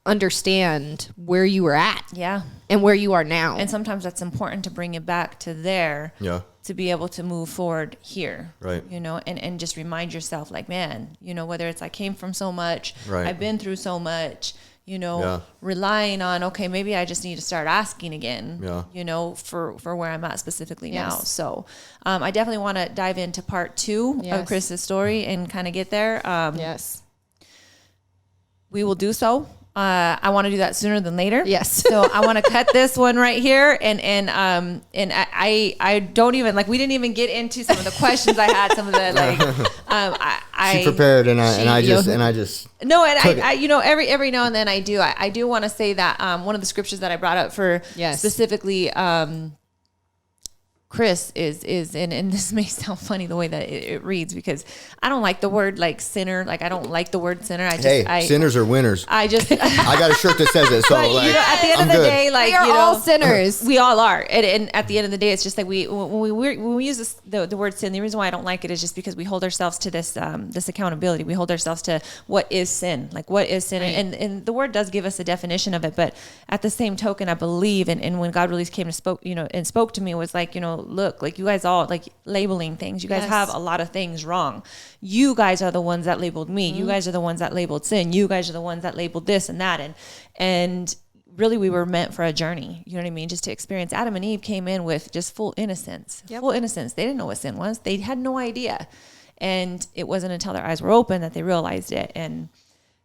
understand where you were at. Yeah. And where you are now. And sometimes that's important to bring it back to there. Yeah. To be able to move forward here. Right. And just remind yourself, man, whether it's I came from so much, right. I've been through so much, relying on, okay, maybe I just need to start asking again, for where I'm at specifically now. So I definitely want to dive into part 2 of Chris's story and kind of get there. Yes. We will do so. I want to do that sooner than later. Yes. So I want to cut this one right here, and I don't even we didn't even get into some of the questions I had. Some of the she prepared and I just no, and I every now and then I do want to say that one of the scriptures that I brought up for specifically Chris is and this may sound funny the way that it reads, because I don't like the word like sinner. Like I don't like the word sinner. Sinners are winners. I got a shirt that says it. So but, like, at the end of the day, like we are all sinners. We all are. And at the end of the day, it's just like when we use the word sin, the reason why I don't like it is just because we hold ourselves to this this accountability. We hold ourselves to what is sin. Like what is sin? Right. And the word does give us a definition of it, but at the same token, I believe and when God really came to spoke to me, it was like, look, like you guys all like labeling things. You guys have a lot of things wrong. You guys are the ones that labeled me. You guys are the ones that labeled sin. You guys are the ones that labeled this and that. And really we were meant for a journey. You know what I mean? Just to experience. Adam and Eve came in with just full innocence. Yep. Full innocence. They didn't know what sin was. They had no idea. And it wasn't until their eyes were open that they realized it. And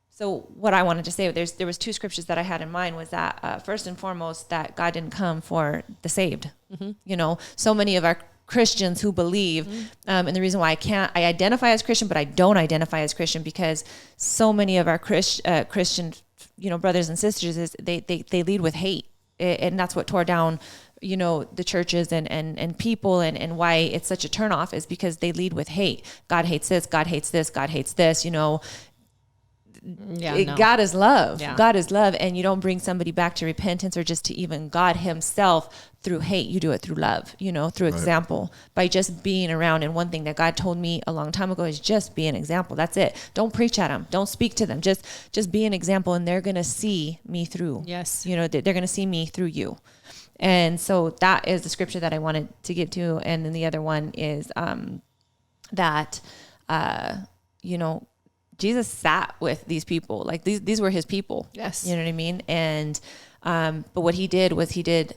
so what I wanted to say, there was two scriptures that I had in mind, was that first and foremost, that God didn't come for the saved. Mm-hmm. So many of our Christians who believe, and the reason why I identify as Christian, but I don't identify as Christian, because so many of our Christian, brothers and sisters, is they lead with hate, and that's what tore down, the churches and people, and why it's such a turnoff is because they lead with hate. God hates this. God hates this. God hates this. God is love. Yeah. God is love. And you don't bring somebody back to repentance or just to even God himself through hate. You do it through love, through example, by just being around. And one thing that God told me a long time ago is just be an example. That's it. Don't preach at them. Don't speak to them. Just be an example, and they're going to see me through. Yes. They're going to see me through you. And so that is the scripture that I wanted to get to. And then the other one is that, Jesus sat with these people. Like these were his people. Yes. You know what I mean? And, but what he did was he did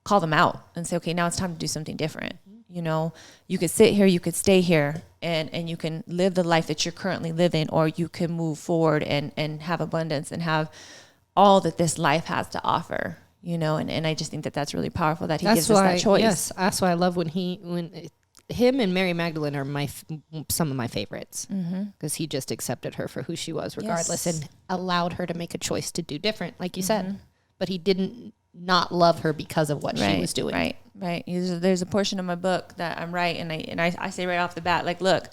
call them out and say, okay, now it's time to do something different. You could sit here, you could stay here, and you can live the life that you're currently living, or you can move forward and have abundance and have all that this life has to offer, and I just think that that's really powerful that he gives us that choice. Yes. That's why I love when him and Mary Magdalene are some of my favorites, because he just accepted her for who she was regardless, and allowed her to make a choice to do different, like you said, but he didn't not love her because of what she was doing. Right. There's a portion of my book that I'm and I say right off the bat, like, look,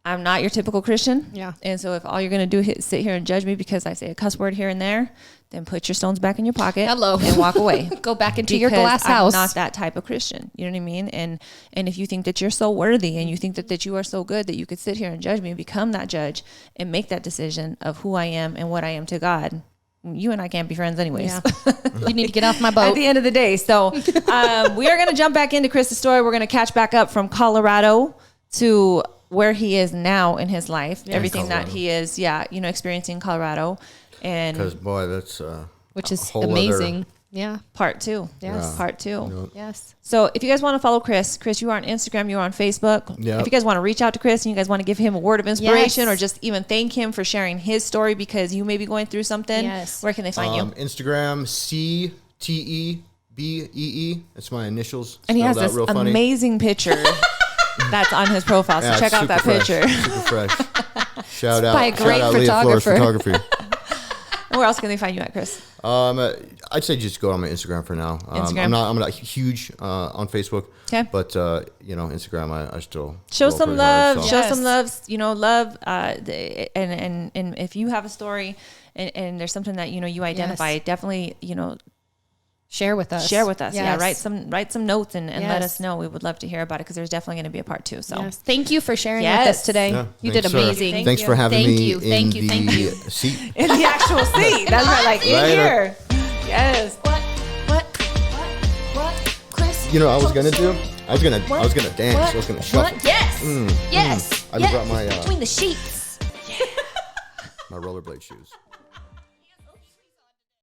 I'm not your typical Christian. Yeah. And so if all you're going to do is sit here and judge me because I say a cuss word here and there, then put your stones back in your pocket. And walk away. Go back into your glass house. I'm not that type of Christian. You know what I mean? And if you think that you're so worthy, and you think that you are so good that you could sit here and judge me, become that judge and make that decision of who I am and what I am to God, you and I can't be friends anyways. Yeah. You need to get off my boat. At the end of the day. So we are going to jump back into Chris's story. We're going to catch back up from Colorado to where he is now in his life, everything that he is, experiencing in Colorado. And because boy, that's which is amazing. Part 2. Yes. Yeah. Part 2. Yep. Yes. So if you guys want to follow Chris, you are on Instagram, you are on Facebook. Yep. If you guys want to reach out to Chris and you guys want to give him a word of inspiration, or just even thank him for sharing his story because you may be going through something, where can they find you? Instagram, CTEBEE. That's my initials. And he has this amazing picture that's on his profile. So check out that picture. Super fresh. Shout out. By a great Lea Flores photography. Where else can they find you at, Chris? I'd say just go on my Instagram for now. I'm not huge on Facebook. Okay. But Instagram, I still show some love. Show some love. Love. And if you have a story and there's something that you identify, definitely share with us. Yes. Yeah. Write some notes and let us know. We would love to hear about it, because there's definitely going to be a part 2. So thank you for sharing with us today. Yeah, you did amazing. Thanks for having me in the seat. In the actual seat. That's right. Like in here. Yes. What, Chris? I was gonna dance. I was gonna shuffle. Yes. Yes. I brought my between the sheets. My rollerblade shoes.